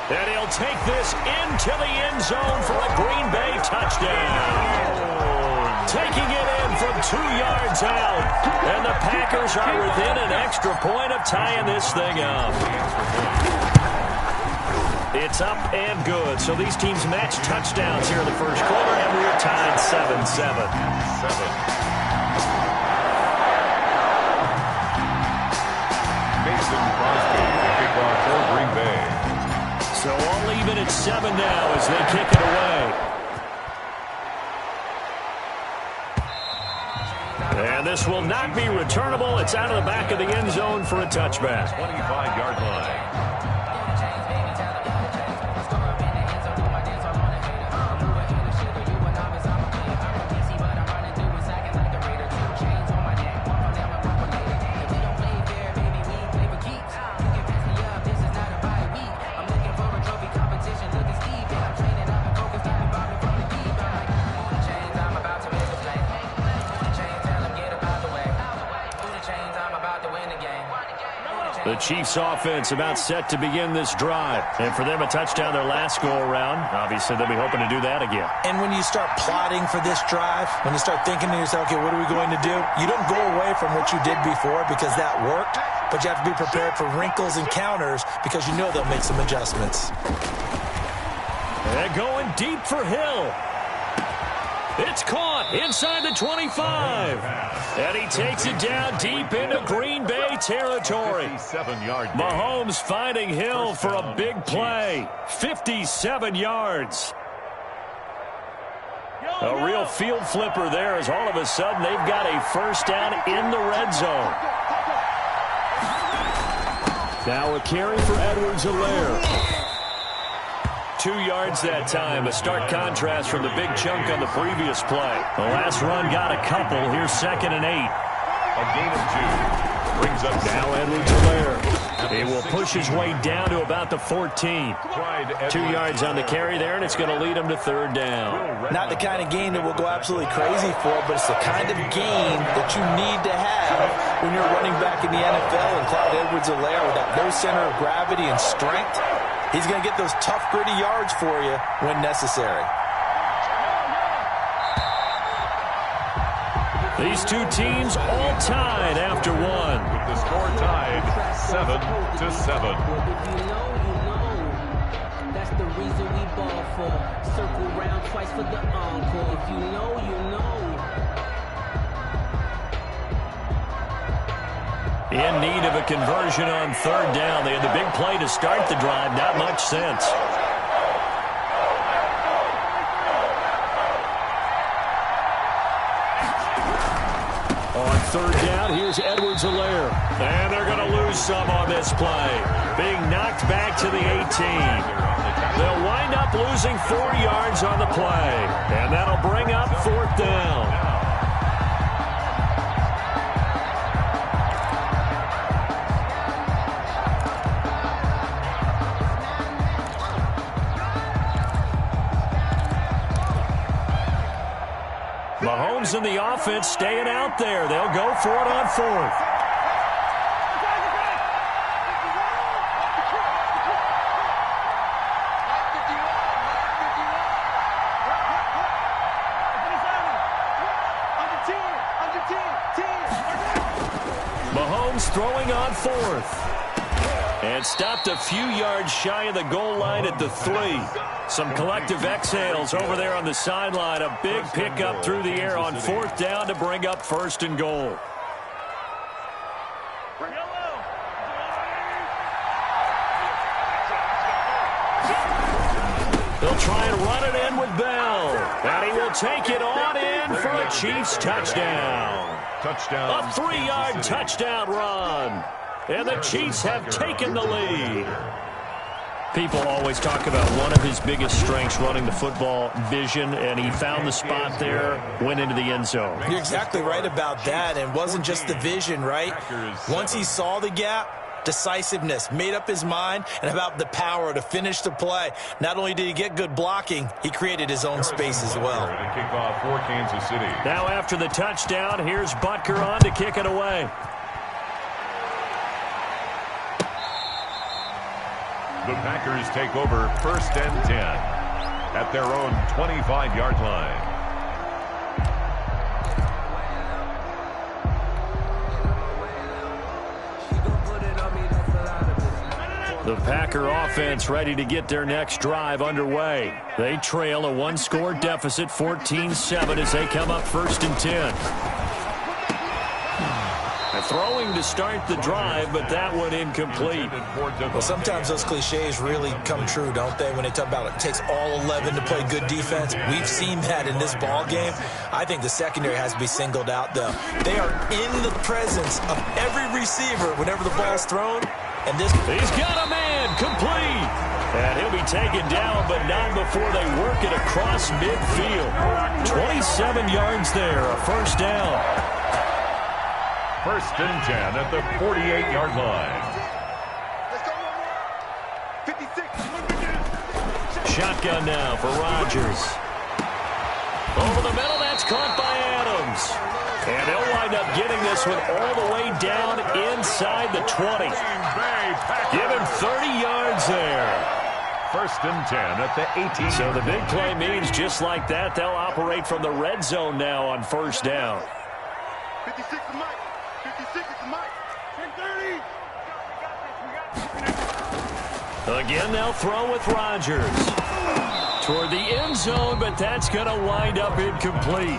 And he'll take this into the end zone for a Green Bay touchdown. Taking it in from 2 yards out. And the Packers are within an extra point of tying this thing up. It's up and good. So these teams match touchdowns here in the first quarter, and we're tied 7-7. So all even at 7 now as they kick it away. And this will not be returnable. It's out of the back of the end zone for a touchback. 25-yard line. The Chiefs offense about set to begin this drive. And for them, a touchdown their last go-around. Obviously, they'll be hoping to do that again. And when you start plotting for this drive, when you start thinking to yourself, okay, what are we going to do? You don't go away from what you did before because that worked, but you have to be prepared for wrinkles and counters because you know they'll make some adjustments. And going deep for Hill. It's caught inside the 25. And he takes it down deep into Green Bay territory. 57-yard Mahomes finding Hill for a big play. 57 yards. A real field flipper there as all of a sudden they've got a 1st down in the red zone. Now a carry for Edwards-Helaire. 2 yards that time, a stark contrast from the big chunk on the previous play. The last run got a couple. Here's 2nd and 8. A gain of 2. Brings up now Edwards-Helaire. He will push his way down to about the 14. 2 yards on the carry there, and it's going to lead him to 3rd down. Not the kind of gain that we'll go absolutely crazy for, but it's the kind of gain that you need to have when you're running back in the NFL. And Clyde Edwards-Helaire with that low center of gravity and strength, he's going to get those tough, gritty yards for you when necessary. These two teams all tied after one. With the score tied 7-7. If you know, you know. That's the reason we ball for. Circle round twice for the encore. If you know, you know. In need of a conversion on 3rd down. They had the big play to start the drive. Not much sense. On 3rd down, here's Edwards-Helaire. And they're going to lose some on this play. Being knocked back to the 18. They'll wind up losing 4 yards on the play. And that'll bring up 4th down. Mahomes and the offense staying out there. They'll go for it on fourth. Mahomes throwing on fourth. And stopped a few yards shy of the goal line at the 3. Some collective exhales over there on the sideline. A big pickup through the air on fourth down to bring up first and goal. They'll try and run it in with Bell. And he will take it on in for a Chiefs touchdown. Touchdown. A 3-yard touchdown run. And the Chiefs have taken the lead. People always talk about one of his biggest strengths, running the football, vision, and he found the spot there, went into the end zone. You're exactly right about that. And it wasn't just the vision, right? Once he saw the gap, decisiveness, made up his mind, and about the power to finish the play. Not only did he get good blocking, he created his own space as well. To kick off for Kansas City. Now after the touchdown, here's Butker on to kick it away. The Packers take over 1st and 10 at their own 25-yard line. The Packer offense ready to get their next drive underway. They trail a one-score deficit, 14-7, as they come up 1st and 10. Throwing to start the drive, but that one incomplete. Well, sometimes those cliches really come true, don't they? When they talk about it takes all 11 to play good defense. We've seen that in this ball game. I think the secondary has to be singled out, though. They are in the presence of every receiver whenever the ball's thrown. And this, he's got a man complete. And he'll be taken down, but not before they work it across midfield. 27 yards there, a first down. 1st and 10 at the 48-yard line. Let's go. 56. Shotgun now for Rodgers. Over the middle, that's caught by Adams. And they'll wind up getting this one all the way down inside the 20. Give him 30 yards there. 1st and 10 at the 18. So the big play means just like that, they'll operate from the red zone now on first down. 56 is Mike. 56 is Mike. 10-30. Again, they'll throw with Rodgers. Toward the end zone, but that's going to wind up incomplete.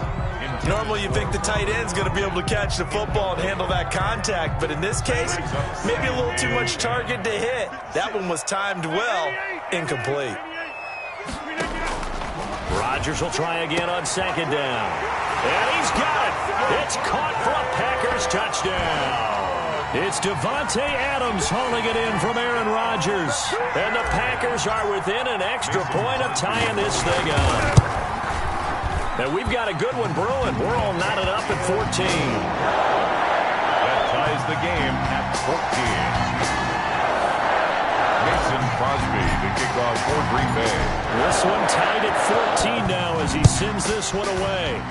normally you think the tight end's going to be able to catch the football and handle that contact, but in this case, maybe a little too much target to hit. That one was timed well, incomplete. Rodgers will try again on second down. And he's got it. It's caught for a Packers touchdown. It's Davante Adams hauling it in from Aaron Rodgers. And the Packers are within an extra point of tying this thing up. And we've got a good one brewing. We're all knotted up at 14. That ties the game at 14. Mason Crosby to kick off for Green Bay. This one tied at 14 now as he sends this one away.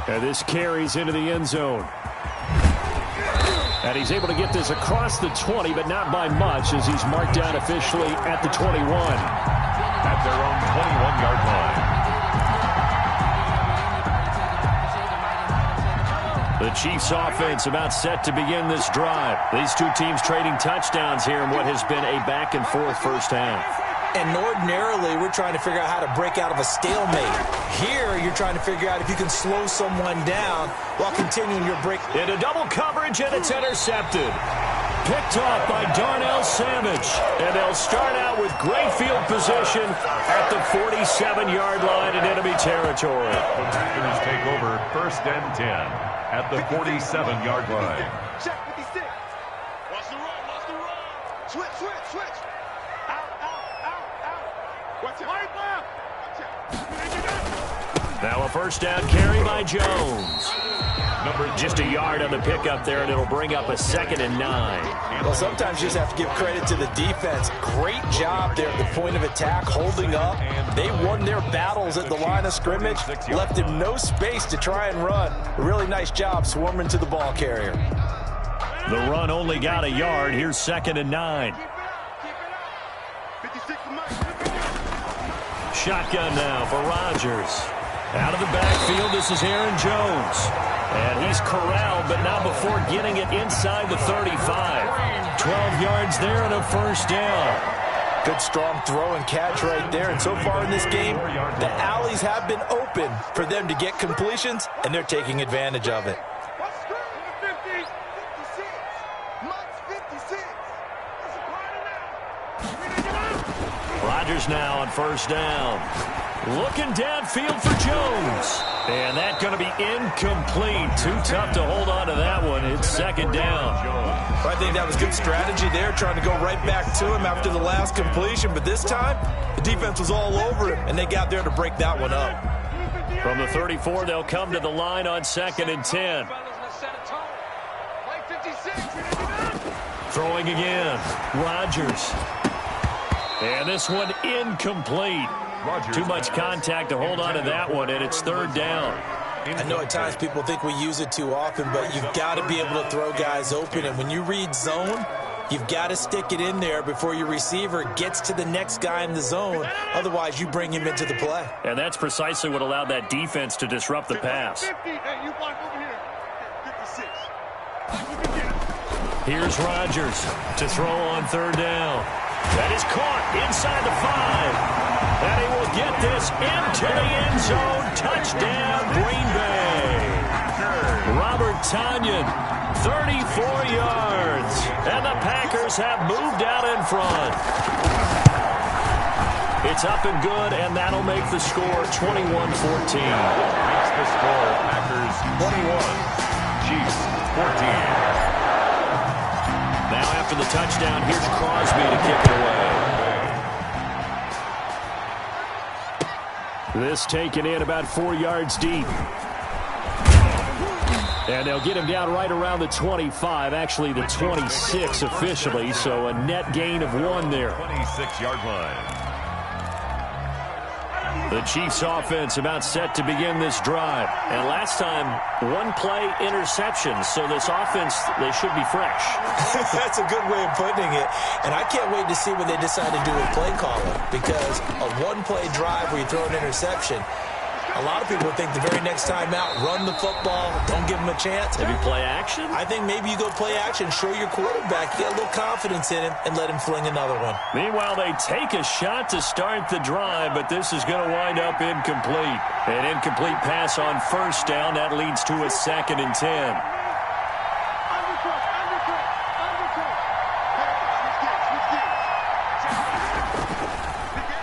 And this carries into the end zone. And he's able to get this across the 20, but not by much, as he's marked down officially at the 21. At their own 21-yard line. The Chiefs offense about set to begin this drive. These two teams trading touchdowns here in what has been a back-and-forth first half. And ordinarily, we're trying to figure out how to break out of a stalemate. Here, you're trying to figure out if you can slow someone down while continuing your break. Into double coverage, and it's intercepted. Picked off by Darnell Savage. And they'll start out with great field position at the 47-yard line in enemy territory. The Packers take over first and 10 at the 47-yard line. Check 56. Watch the run, watch the run. Switch, switch, switch. Out, out, out, out. Watch it. Right left. Watch it. Now a first down carry by Jones. Just a yard on the pickup there, and it'll bring up a 2nd and 9. Well, sometimes you just have to give credit to the defense. Great job there at the point of attack, holding up. They won their battles at the line of scrimmage, left him no space to try and run. A really nice job swarming to the ball carrier. The run only got a yard. Here's 2nd and 9. Shotgun now for Rodgers. Out of the backfield, this is Aaron Jones. And he's corralled, but not before getting it inside the 35. 12 yards there and a 1st down. Good strong throw and catch right there. And so far in this game, the alleys have been open for them to get completions, and they're taking advantage of it. Rodgers now on 1st down. Looking downfield for Jones. And that's going to be incomplete. Too tough to hold on to that one. It's 2nd down. I think that was good strategy there, trying to go right back to him after the last completion. But this time, the defense was all over him, and they got there to break that one up. From the 34, they'll come to the line on 2nd and 10. Throwing again. Rodgers. And this one incomplete. Too much contact to hold on to that one, and it's 3rd down. I know at times people think we use it too often, but you've got to be able to throw guys open. And when you read zone, you've got to stick it in there before your receiver gets to the next guy in the zone. Otherwise, you bring him into the play. And that's precisely what allowed that defense to disrupt the pass. Here's Rodgers to throw on 3rd down. That is caught inside the 5. And he will get this into the end zone. Touchdown, Green Bay. Robert Tonyan, 34 yards. And the Packers have moved out in front. It's up and good, and that'll make the score 21-14. Makes the score Packers 21, Chiefs 14. Now after the touchdown, here's Crosby to kick it away. This taken in about 4 yards deep. And they'll get him down right around the 25, actually the 26 officially, so a net gain of 1 there. 26-yard line. The Chiefs offense about set to begin this drive. And last time, 1-play interception, so this offense, they should be fresh. That's a good way of putting it. And I can't wait to see what they decide to do with play calling, because a 1-play drive where you throw an interception, a lot of people think the very next time out, run the football, don't give them a chance. Maybe play action? I think maybe you go play action, show your quarterback, get a little confidence in him, and let him fling another one. Meanwhile, they take a shot to start the drive, but this is going to wind up incomplete. An incomplete pass on 1st down. That leads to a 2nd and 10.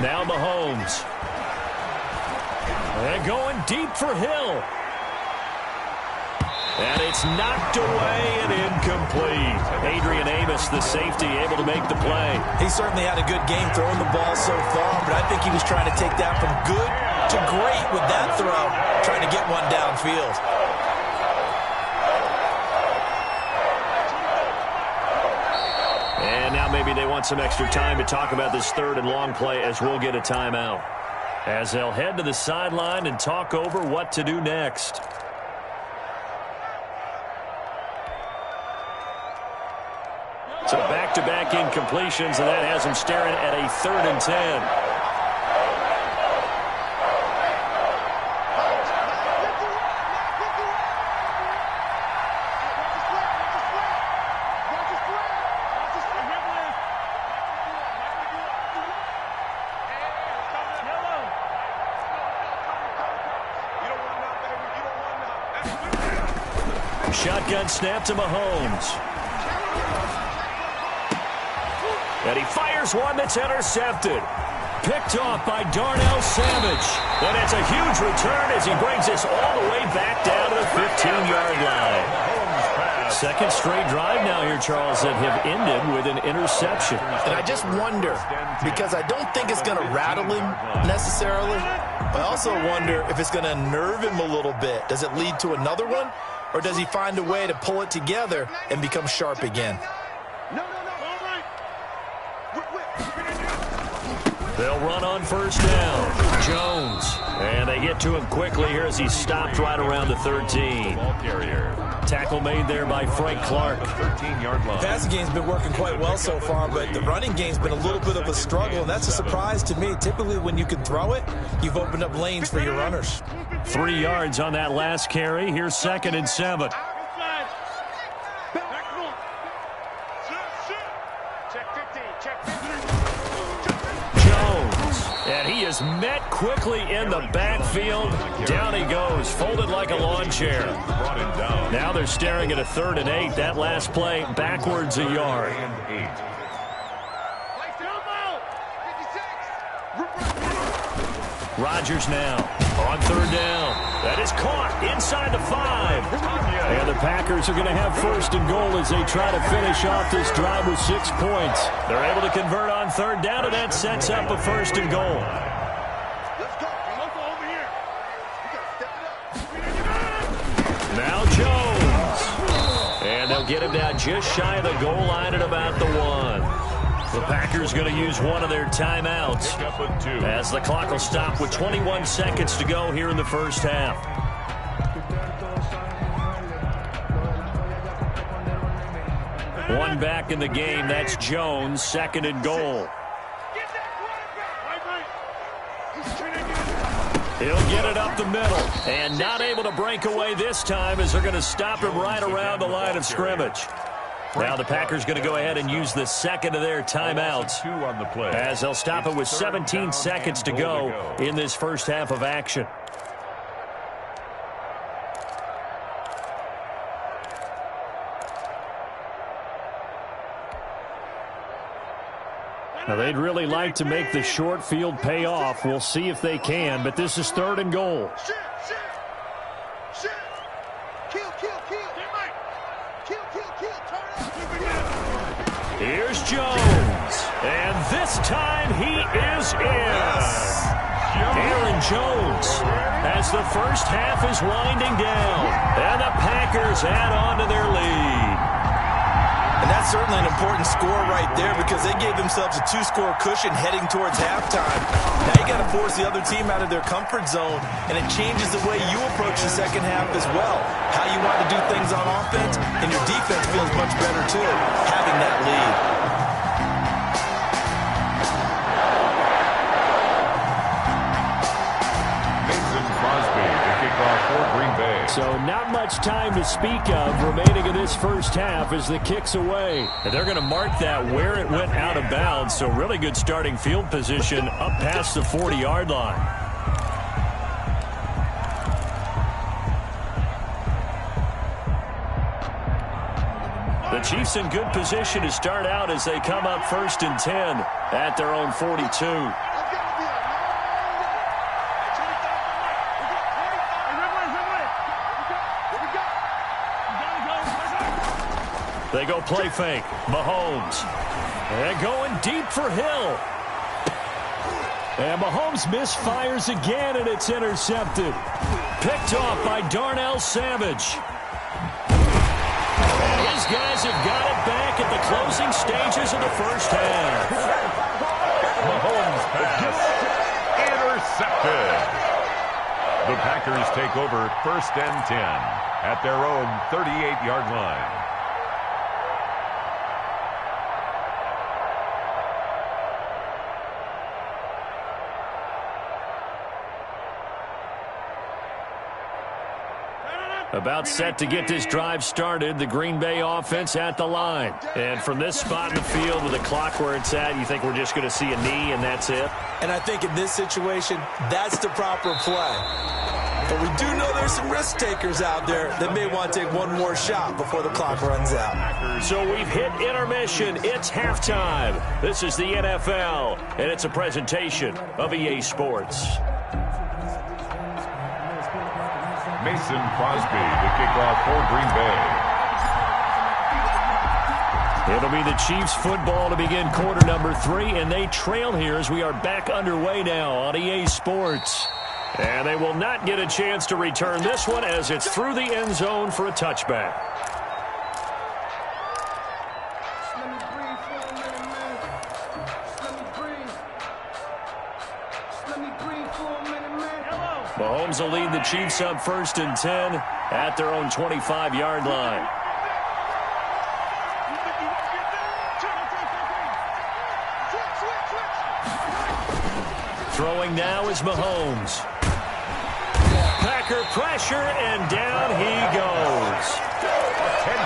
Now Mahomes. And going deep for Hill. And it's knocked away and incomplete. Adrian Amos, the safety, able to make the play. He certainly had a good game throwing the ball so far, but I think he was trying to take that from good to great with that throw, trying to get one downfield. And now maybe they want some extra time to talk about this 3rd and long play, as we'll get a timeout, as they'll head to the sideline and talk over what to do next. So back-to-back incompletions, and that has them staring at a 3rd and 10. Shotgun snap to Mahomes. And he fires one that's intercepted. Picked off by Darnell Savage. And it's a huge return as he brings this all the way back down to the 15-yard line. 2nd straight drive now here, Charles, that have ended with an interception. And I just wonder, because I don't think it's going to rattle him necessarily, but I also wonder if it's going to unnerve him a little bit. Does it lead to another one? or does he find a way to pull it together and become sharp again? They'll run on first down. Jones. And they get to him quickly here as he stopped right around the 13. Ball carrier. Tackle made there by Frank Clark. 13-yard line. The passing game's been working quite well so far, but the running game's been a little bit of a struggle, and that's a surprise to me. Typically, when you can throw it, you've opened up lanes for your runners. 3 yards on that last carry. Here's 2nd and 7. And he is met quickly in the backfield. Down he goes, folded like a lawn chair. Now they're staring at a 3rd and 8. That last play, backwards a yard. Rodgers now on 3rd down. That is caught inside the 5. And the Packers are going to have 1st and goal as they try to finish off this drive with 6 points. They're able to convert on 3rd down, and that sets up a 1st and goal. Now Jones. And they'll get him down just shy of the goal line at about the 1. The Packers going to use one of their timeouts as the clock will stop with 21 seconds to go here in the first half. One back in the game. That's Jones. 2nd and goal. He'll get it up the middle and not able to break away this time as they're going to stop him right around the line of scrimmage. Now the Packers going to go ahead and use the 2nd of their timeouts as they'll stop it with 17 seconds to go in this first half of action. Now they'd really like to make the short field pay off. We'll see if they can, but this is 3rd and goal. Here's Jones, and this time he is in. Aaron Jones as the first half is winding down, and the Packers add on to their lead. And that's certainly an important score right there because they gave themselves a 2-score cushion heading towards halftime. Now you got to force the other team out of their comfort zone, and it changes the way you approach the second half as well. How you want to do things on offense, and your defense feels much better too, having that lead. So not much time to speak of remaining in this first half as the kick's away. And they're going to mark that where it went out of bounds. So really good starting field position up past the 40-yard line. The Chiefs in good position to start out as they come up 1st and 10 at their own 42. They go play fake. Mahomes. And going deep for Hill. And Mahomes misfires again, and it's intercepted. Picked off by Darnell Savage. And his guys have got it back at the closing stages of the first half. Mahomes pass. Intercepted. The Packers take over 1st and 10 at their own 38-yard line. About set to get this drive started, the Green Bay offense at the line. And from this spot in the field with the clock where it's at, you think we're just going to see a knee and that's it? And I think in this situation, that's the proper play. But we do know there's some risk takers out there that may want to take one more shot before the clock runs out. So we've hit intermission. It's halftime. This is the NFL, and it's a presentation of EA Sports. Mason Crosby, the kickoff for Green Bay. It'll be the Chiefs football to begin quarter number 3, and they trail here as we are back underway now on EA Sports. And they will not get a chance to return this one as it's through the end zone for a touchback. Mahomes will lead the Chiefs up 1st and 10 at their own 25-yard line. Throwing now is Mahomes. Packer pressure, and down he goes.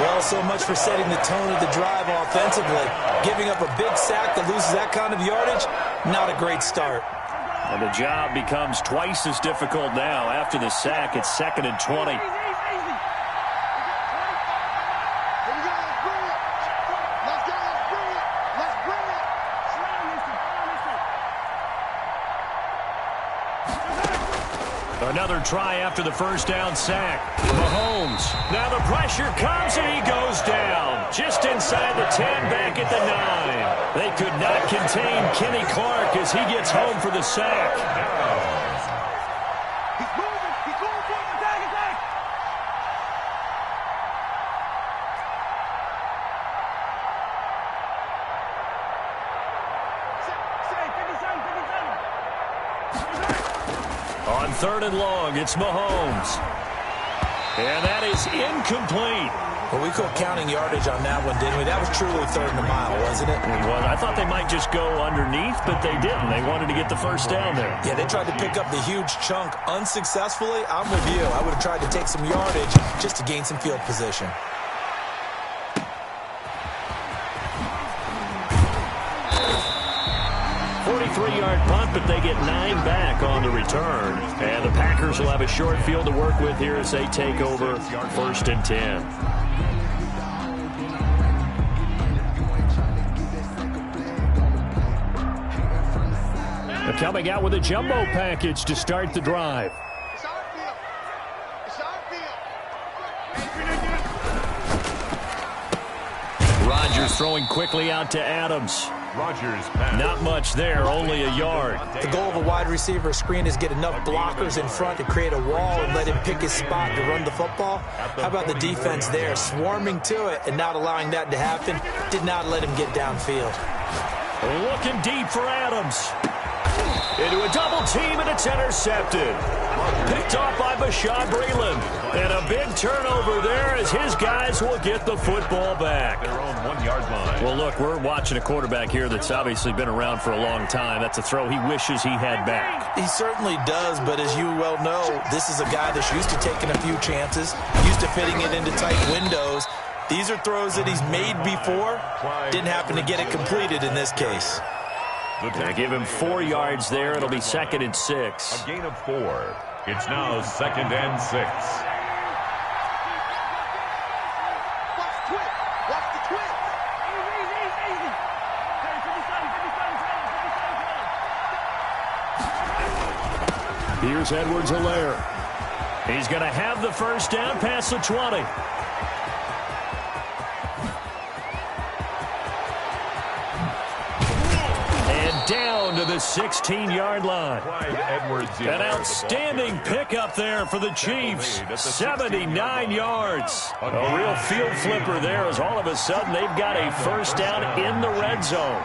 Well, so much for setting the tone of the drive offensively. Giving up a big sack that loses that kind of yardage, not a great start. And the job becomes twice as difficult now. After the sack, it's 2nd and 20. Another try after the first down sack. Mahomes. Now the pressure comes and he goes down. Just inside the 10, back at the 9. They could not contain Kenny Clark as he gets home for the sack. He's moving. He's going for the attack. On 3rd and long, it's Mahomes. And that is incomplete. Well, we called counting yardage on that one, didn't we? That was truly 3rd and a mile, wasn't it? It was. I thought they might just go underneath, but they didn't. They wanted to get the first down there. Yeah, they tried to pick up the huge chunk unsuccessfully. I'm with you. I would have tried to take some yardage just to gain some field position. 43-yard punt, but they get 9 back on the return. And the Packers will have a short field to work with here as they take over 1st and 10. They're coming out with a jumbo package to start the drive. It's our field. It's our field. Rodgers throwing quickly out to Adams. Rodgers pass. Not much there, only a yard. The goal of a wide receiver screen is get enough blockers in front to create a wall and let him pick his spot to run the football. How about the defense there, swarming to it and not allowing that to happen? Did not let him get downfield. Looking deep for Adams. Into a double team, and it's intercepted. Picked off by Bashaud Breeland. And a big turnover there as his guys will get the football back. Their own 1-yard line. Well, look, we're watching a quarterback here that's obviously been around for a long time. That's a throw he wishes he had back. He certainly does, but as you well know, this is a guy that's used to taking a few chances, used to fitting it into tight windows. These are throws that he's made before. Didn't happen to get it completed in this case. They give him 4 yards there. It'll be 2nd and 6. A gain of 4. It's now 2nd and 6. Watch the twist. Watch the twist. Here's Edwards-Helaire. He's going to have the first down past the 20. Down to the 16-yard line. An outstanding pickup there for the Chiefs. 79 yards. A real field flipper there as all of a sudden they've got a first down in the red zone.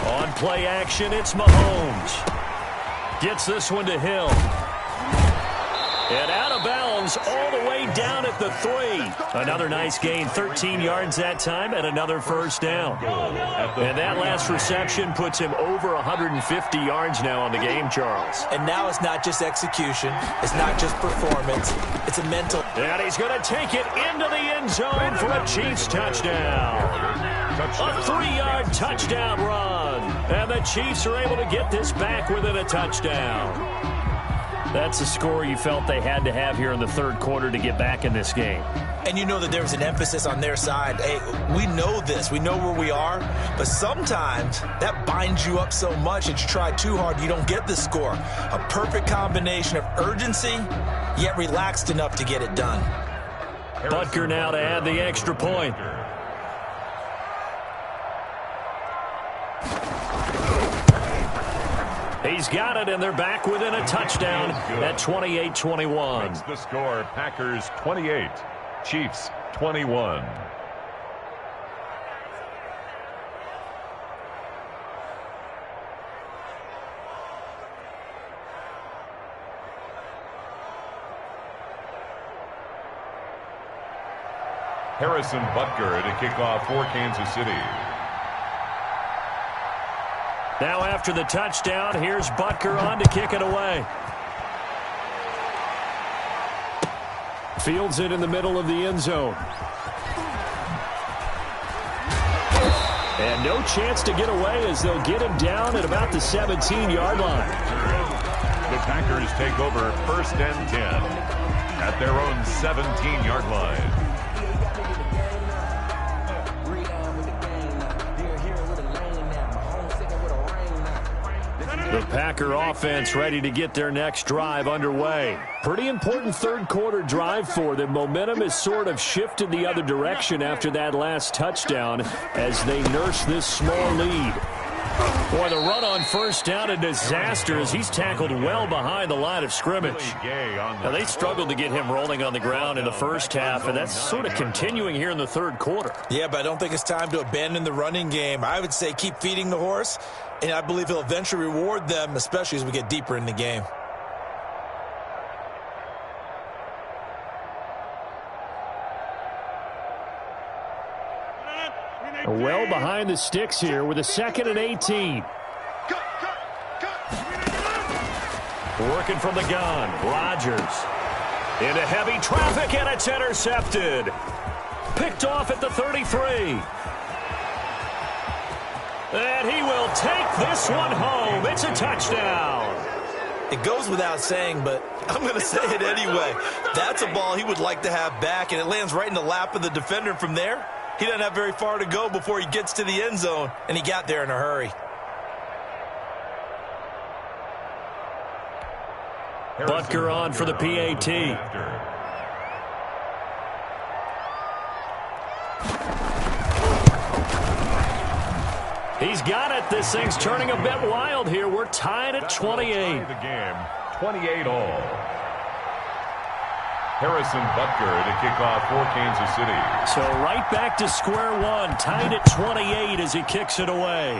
On play action, it's Mahomes. Gets this one to Hill. And out of bounds all the way down at the 3. Another nice gain, 13 yards that time, and another first down. And that last reception puts him over 150 yards now on the game, Charles. And now it's not just execution. It's not just performance. It's a mental. And he's going to take it into the end zone for a Chiefs touchdown. A 3-yard touchdown run. And the Chiefs are able to get this back within a touchdown. That's the score you felt they had to have here in the 3rd quarter to get back in this game. And you know that there was an emphasis on their side. Hey, we know this. We know where we are. But sometimes that binds you up so much that you try too hard, you don't get the score. A perfect combination of urgency, yet relaxed enough to get it done. Butker now to add the extra point. He's got it, and they're back within a touchdown at 28-21. Makes the score Packers 28, Chiefs 21. Harrison Butker to kick off for Kansas City. Now after the touchdown, here's Butker on to kick it away. Fields it in the middle of the end zone. And no chance to get away as they'll get him down at about the 17-yard line. The Packers take over 1st and 10 at their own 17-yard line. The Packer offense ready to get their next drive underway. Pretty important third quarter drive for them. Momentum has sort of shifted the other direction after that last touchdown as they nurse this small lead. Boy, the run on 1st down, a disaster as he's tackled well behind the line of scrimmage. Now, they struggled to get him rolling on the ground in the first half, and that's sort of continuing here in the third quarter. Yeah, but I don't think it's time to abandon the running game. I would say keep feeding the horse, and I believe he'll eventually reward them, especially as we get deeper in the game. Well behind the sticks here with a 2nd and 18. Working from the gun, Rodgers. Into heavy traffic, and it's intercepted. Picked off at the 33. And he will take this one home. It's a touchdown. It goes without saying, but I'm going to say it anyway. That's a ball he would like to have back, and it lands right in the lap of the defender. From there, he doesn't have very far to go before he gets to the end zone, and he got there in a hurry. Butker on for the PAT. He's got it. This thing's turning a bit wild here. We're tied at 28. The game, 28 all. Harrison Butker to kick off for Kansas City. So right back to square one, tied at 28 as he kicks it away.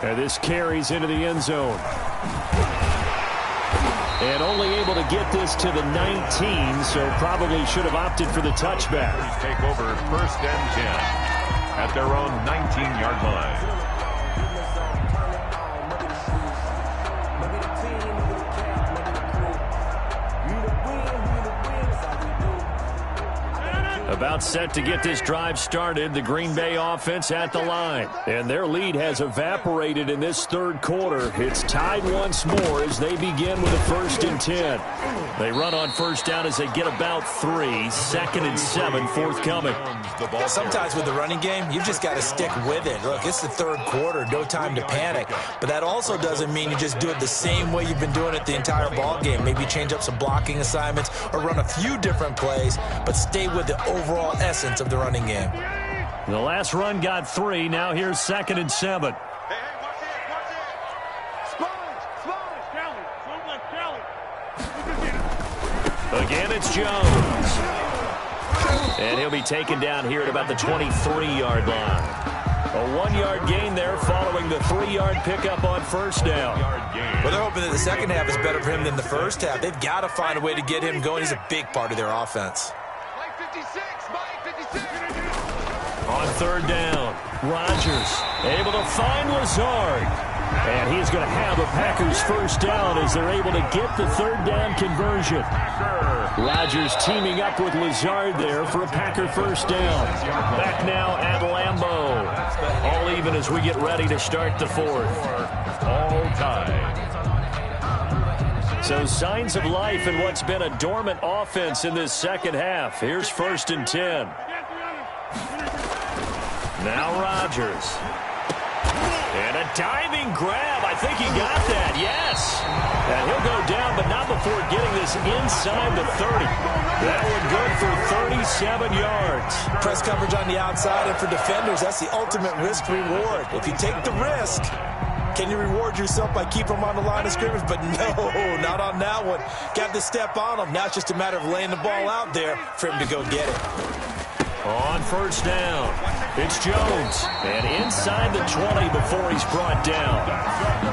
And this carries into the end zone. And only able to get this to the 19, so probably should have opted for the touchback. Take over 1st and 10 at their own 19-yard line. About set to get this drive started, the Green Bay offense at the line. And their lead has evaporated in this third quarter. It's tied once more as they begin with a 1st and 10. They run on 1st down as they get about 3. 2nd and 7 forthcoming. Sometimes with the running game, you've just got to stick with it. Look, it's the third quarter, no time to panic. But that also doesn't mean you just do it the same way you've been doing it the entire ball game. Maybe change up some blocking assignments or run a few different plays, but stay with the overall essence of the running game. The last run got 3. Now here's 2nd and 7. Hey, watch it. Sponge, Kelly. Again, it's Jones. And he'll be taken down here at about the 23-yard line. A 1-yard gain there following the 3-yard pickup on 1st down. Well, they're hoping that the second half is better for him than the first half. They've got to find a way to get him going. He's a big part of their offense. Mike 56, Mike 56. On 3rd down, Rodgers able to find Lazard. And he's going to have a Packers 1st down as they're able to get the 3rd down conversion. Rodgers teaming up with Lazard there for a Packer 1st down. Back now at Lambeau. All even as we get ready to start the 4th. All tied. So signs of life in what's been a dormant offense in this second half. Here's 1st and 10. Now Rodgers. And a diving grab. I think he got that. Yes. And he'll go down, but not before getting this inside the 30. That one good for 37 yards. Press coverage on the outside, and for defenders, that's the ultimate risk reward. If you take the risk, Can you reward yourself by keeping them on the line of scrimmage? But no, not on that one. Got to step on them. Now it's just a matter of laying the ball out there for him to go get it. On first down, it's Jones. And inside the 20 before he's brought down.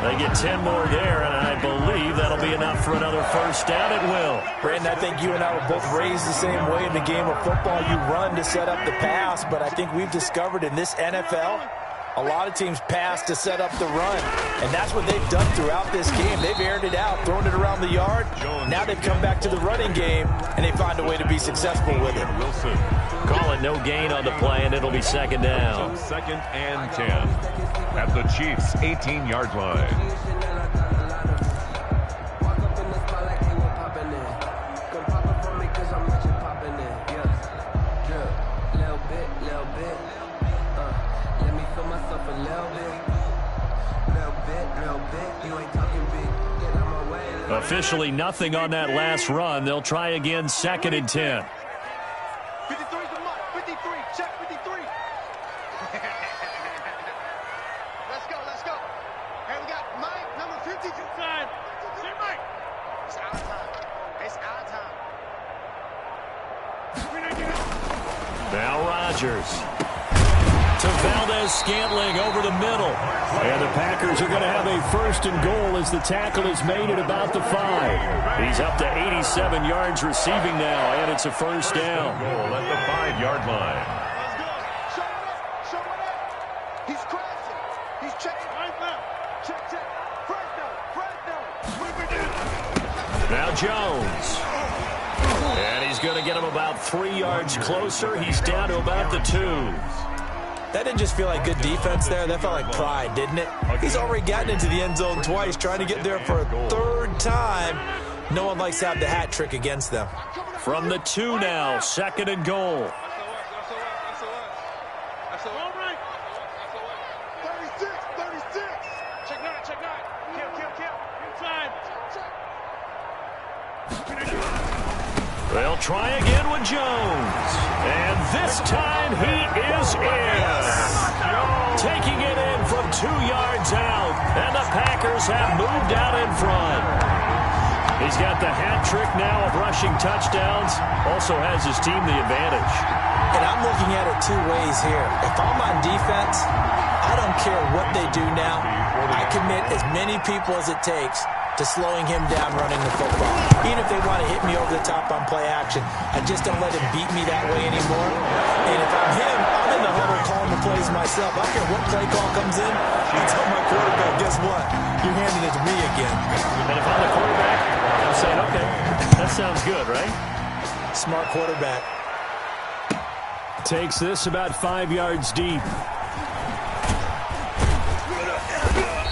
They get 10 more there, and I believe that'll be enough for another first down. It will. Brandon, I think you and I were both raised the same way in the game of football. You run to set up the pass, but I think we've discovered in this NFL, a lot of teams pass to set up the run, and that's what they've done throughout this game. They've aired it out, thrown it around the yard. Now they've come back to the running game, and they find a way to be successful with it. Wilson. Call it no gain on the play, and it'll be second down. Second and 10 at the Chiefs' 18-yard line. Officially nothing on that last run. They'll try again, second and 10. 53's the mark. 53. Check 53. Let's go. Let's go. Hey, we got Mike, number 52. Inside. See Mike. It's our time. It's our time. Now Rodgers. To Valdez-Scantling over the middle. And the Packers are going to have a first and goal as the tackle is made at about the 5. He's up to 87 yards receiving now, and it's a first down. Goal at the 5-yard line. Let's go. Show it up. Show it up. He's crashing. He's checking right now. Check, check. First down. First down. What did we do? Now Jones. And he's going to get him about 3 yards closer. He's down to about the 2. That didn't just feel like good defense there. That felt like pride, didn't it? He's already gotten into the end zone twice, trying to get there for a third time. No one likes to have the hat trick against them. From the 2 now, second and goal. That's all right. 36, 36. Check 9, check 9. Kill. Inside. They'll try again with Jones. And this time he is in. Taking it in from 2 yards out. And the Packers have moved out in front. He's got the hat trick now of rushing touchdowns. Also has his team the advantage. And I'm looking at it 2 ways here. If I'm on defense, I don't care what they do now. I commit as many people as it takes to slowing him down running the football. Even if they want to hit me over the top on play action, I just don't let him beat me that way anymore. And if I'm him, I'm in the huddle calling the plays myself. I don't care what play call comes in. I tell my quarterback, guess what? You're handing it to me again. And if I'm the quarterback, I'm saying, okay, that sounds good, right? Smart quarterback. Takes this about 5 yards deep.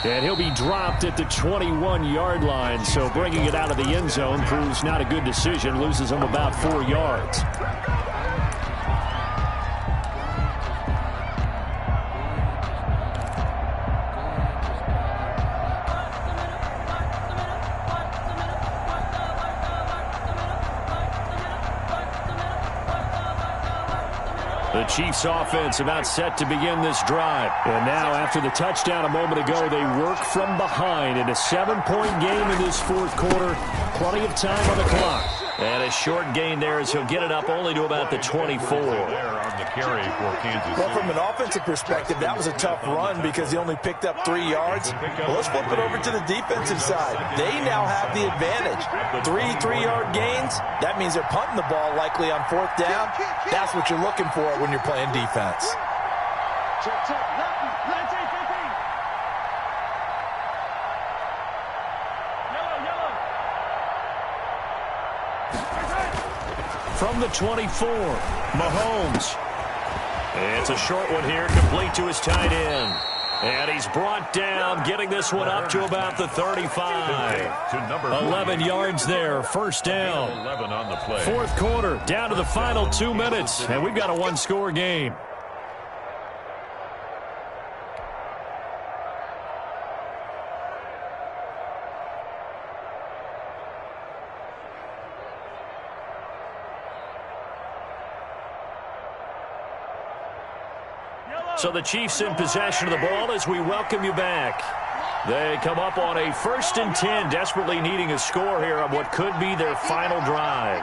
And he'll be dropped at the 21-yard line, so bringing it out of the end zone proves not a good decision. Loses him about 4 yards. The Chiefs offense about set to begin this drive. And now after the touchdown a moment ago, they work from behind in a 7-point game in this fourth quarter. Plenty of time on the clock. And a short gain there as he'll get it up only to about the 24. There on the carry for Kansas City. Well, from an offensive perspective, that was a tough run because he only picked up 3 yards. Well, let's flip it over to the defensive side. They now have the advantage. 3-3-yard gains. That means they're punting the ball likely on 4th down. That's what you're looking for when you're playing defense. Check, check. Lefty. From the 24, Mahomes. It's a short one here, complete to his tight end. And he's brought down, getting this one up to about the 35. 11 yards there, first down. 11 on the play. Fourth quarter, down to the final 2 minutes, and we've got a one-score game. So the Chiefs in possession of the ball as we welcome you back. They come up on a 1st and 10, desperately needing a score here on what could be their final drive.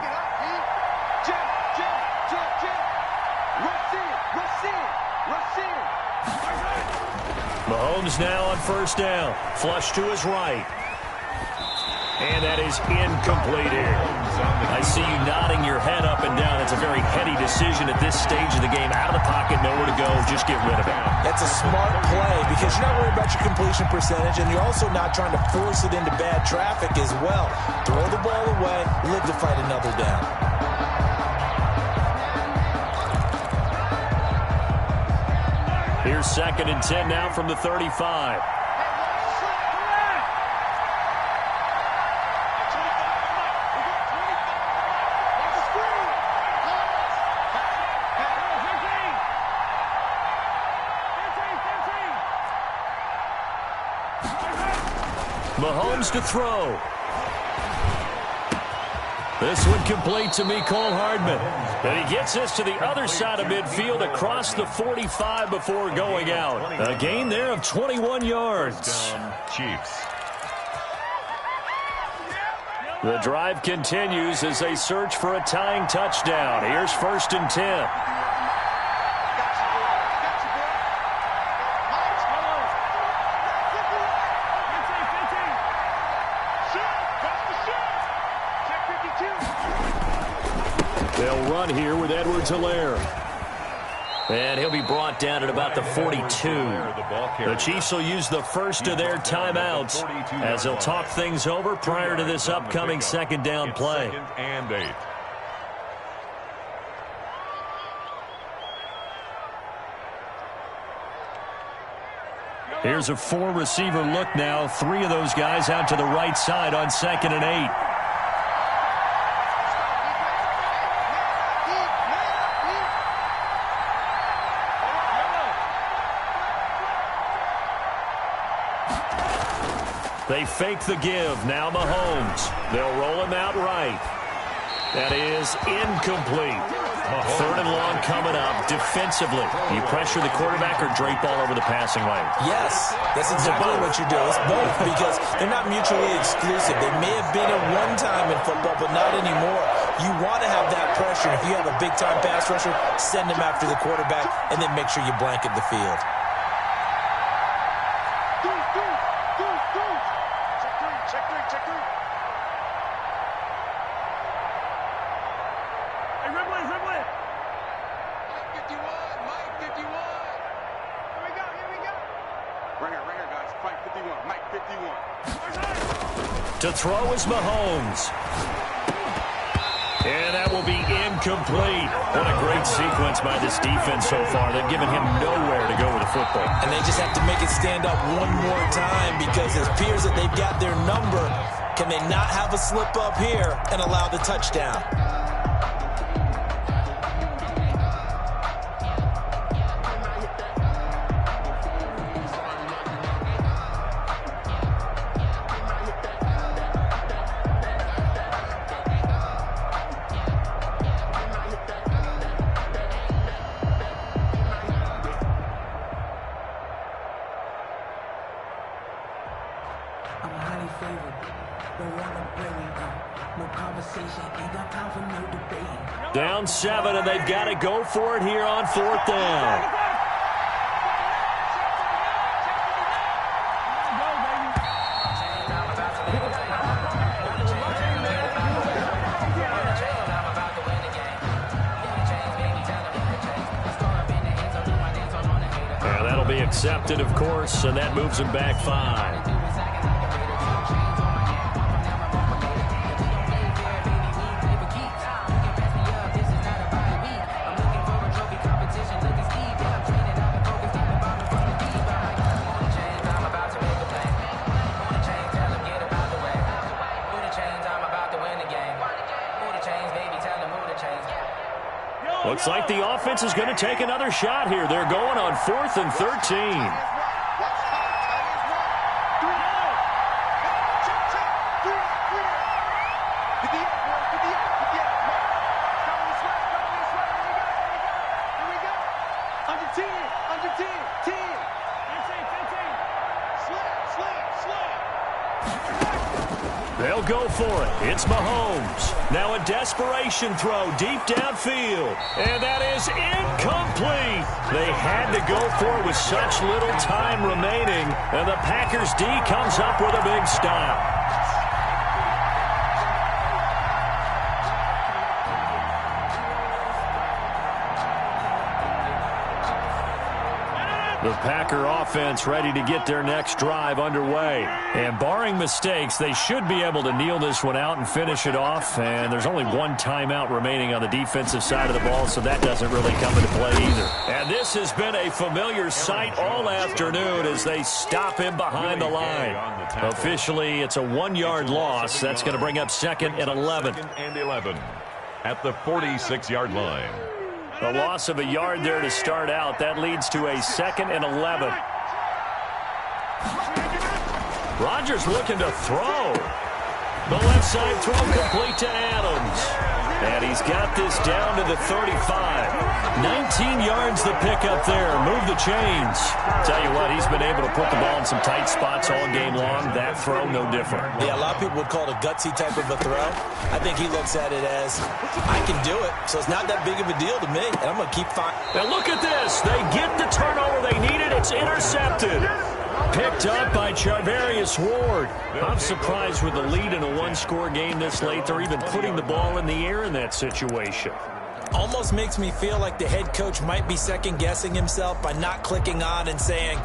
Mahomes now on 1st down. Flush to his right. And that is incomplete here. I see you nodding your head up and down. It's a very heady decision at this stage of the game. Out of the pocket, nowhere to go. Just get rid of it. That's a smart play because you're not worried about your completion percentage, and you're also not trying to force it into bad traffic as well. Throw the ball away, live to fight another down. Here's 2nd and 10 now from the 35. Mahomes to throw. This one complete to Mecole Hardman. And he gets this to the other side of midfield across the 45 before going out. A gain there of 21 yards. Chiefs. The drive continues as they search for a tying touchdown. Here's 1st and 10. They'll run here with Edwards-Helaire. And he'll be brought down at about the 42. The Chiefs will use the first of their timeouts as they'll talk things over prior to this upcoming 2nd down play. 2nd and 8. Here's a 4-receiver look now. 3 of those guys out to the right side on 2nd and 8. They fake the give. Now Mahomes. They'll roll him out right. That is incomplete. 3rd and long coming up. Defensively, you pressure the quarterback or drape all over the passing lane? Yes, that's exactly what you do. It's both because they're not mutually exclusive. They may have been at one time in football, but not anymore. You want to have that pressure. If you have a big-time pass rusher, send him after the quarterback, and then make sure you blanket the field. To throw is Mahomes. And that will be incomplete. What a great sequence by this defense so far. They've given him nowhere to go with the football. And they just have to make it stand up one more time because it appears that they've got their number. Can they not have a slip up here and allow the touchdown? Down 7, and they've got to go for it here on 4th down. And that'll be accepted, of course, and that moves him back 5. Looks like the offense is going to take another shot here. They're going on 4th and 13. Under 10, 10. Slip. They'll go for it. It's Mahomes. Now a desperation throw deep downfield. And that is incomplete. They had to go for it with such little time remaining. And the Packers D comes up with a big stop. The Packer offense ready to get their next drive underway. And barring mistakes, they should be able to kneel this one out and finish it off. And there's only one timeout remaining on the defensive side of the ball, so that doesn't really come into play either. And this has been a familiar sight all afternoon as they stop him behind the line. Officially, it's a 1-yard loss. That's going to bring up 2nd and 11. 2nd and 11 at the 46-yard line. A loss of a yard there to start out. That leads to a 2nd and 11. Rodgers looking to throw. The left side throw complete to Adams. And he's got this down to the 35. 19 yards the pick up there. Move the chains. Tell you what, he's been able to put the ball in some tight spots all game long. That throw, no different. Yeah, a lot of people would call it a gutsy type of a throw. I think he looks at it as, I can do it, so it's not that big of a deal to me, and I'm going to keep firing. Now look at this. They get the turnover they needed. It's intercepted. Picked up by Charvarius Ward. I'm surprised with the lead in a 1-score game this late. They're even putting the ball in the air in that situation. Almost makes me feel like the head coach might be second-guessing himself by not clicking on and saying,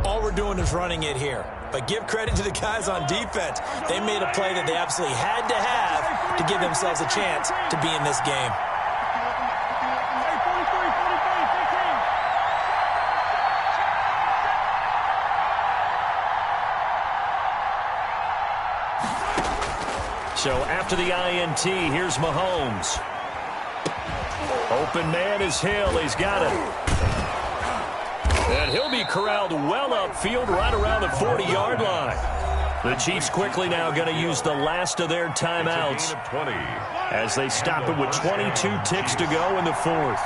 all we're doing is running it here. But give credit to the guys on defense. They made a play that they absolutely had to have to give themselves a chance to be in this game. So after the INT, here's Mahomes. Open man is Hill. He's got it. And he'll be corralled well upfield right around the 40-yard line. The Chiefs quickly now going to use the last of their timeouts as they stop it with 22 ticks to go in the 4th.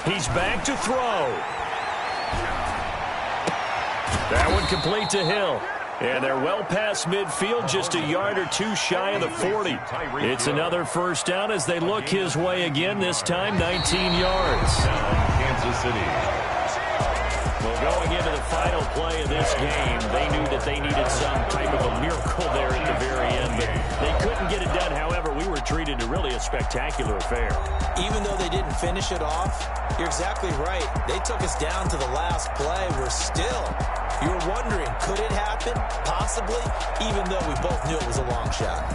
He's back to throw. That one complete to Hill. And they're well past midfield, just a yard or two shy of the 40. It's another first down as they look his way again, this time 19 yards. Kansas City. Well, going into the final play of this game, they knew that they needed some type of a miracle there at the very end, but they couldn't get it done. However, we were treated to really a spectacular affair. Even though they didn't finish it off, you're exactly right. They took us down to the last play. We're still, you were wondering, could it happen? Possibly, even though we both knew it was a long shot.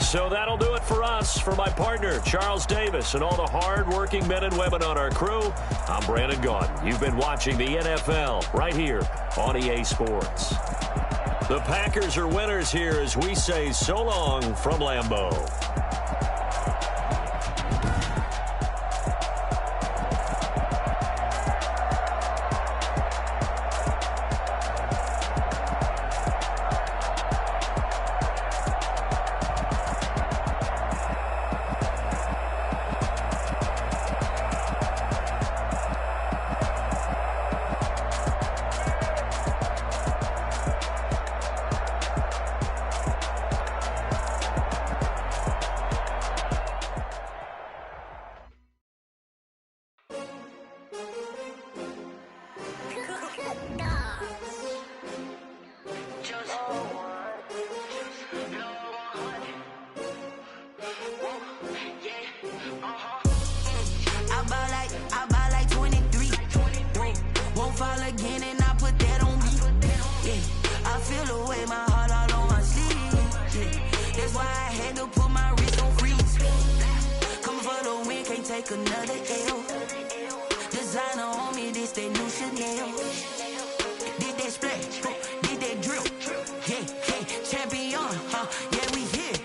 So that'll do it for us. For my partner, Charles Davis, and all the hard-working men and women on our crew, I'm Brandon Gaudin. You've been watching the NFL right here on EA Sports. The Packers are winners here as we say so long from Lambeau. take another L. Designer on me, this that new Chanel. Did that splash, did that drill. Yeah, champion, yeah, we here.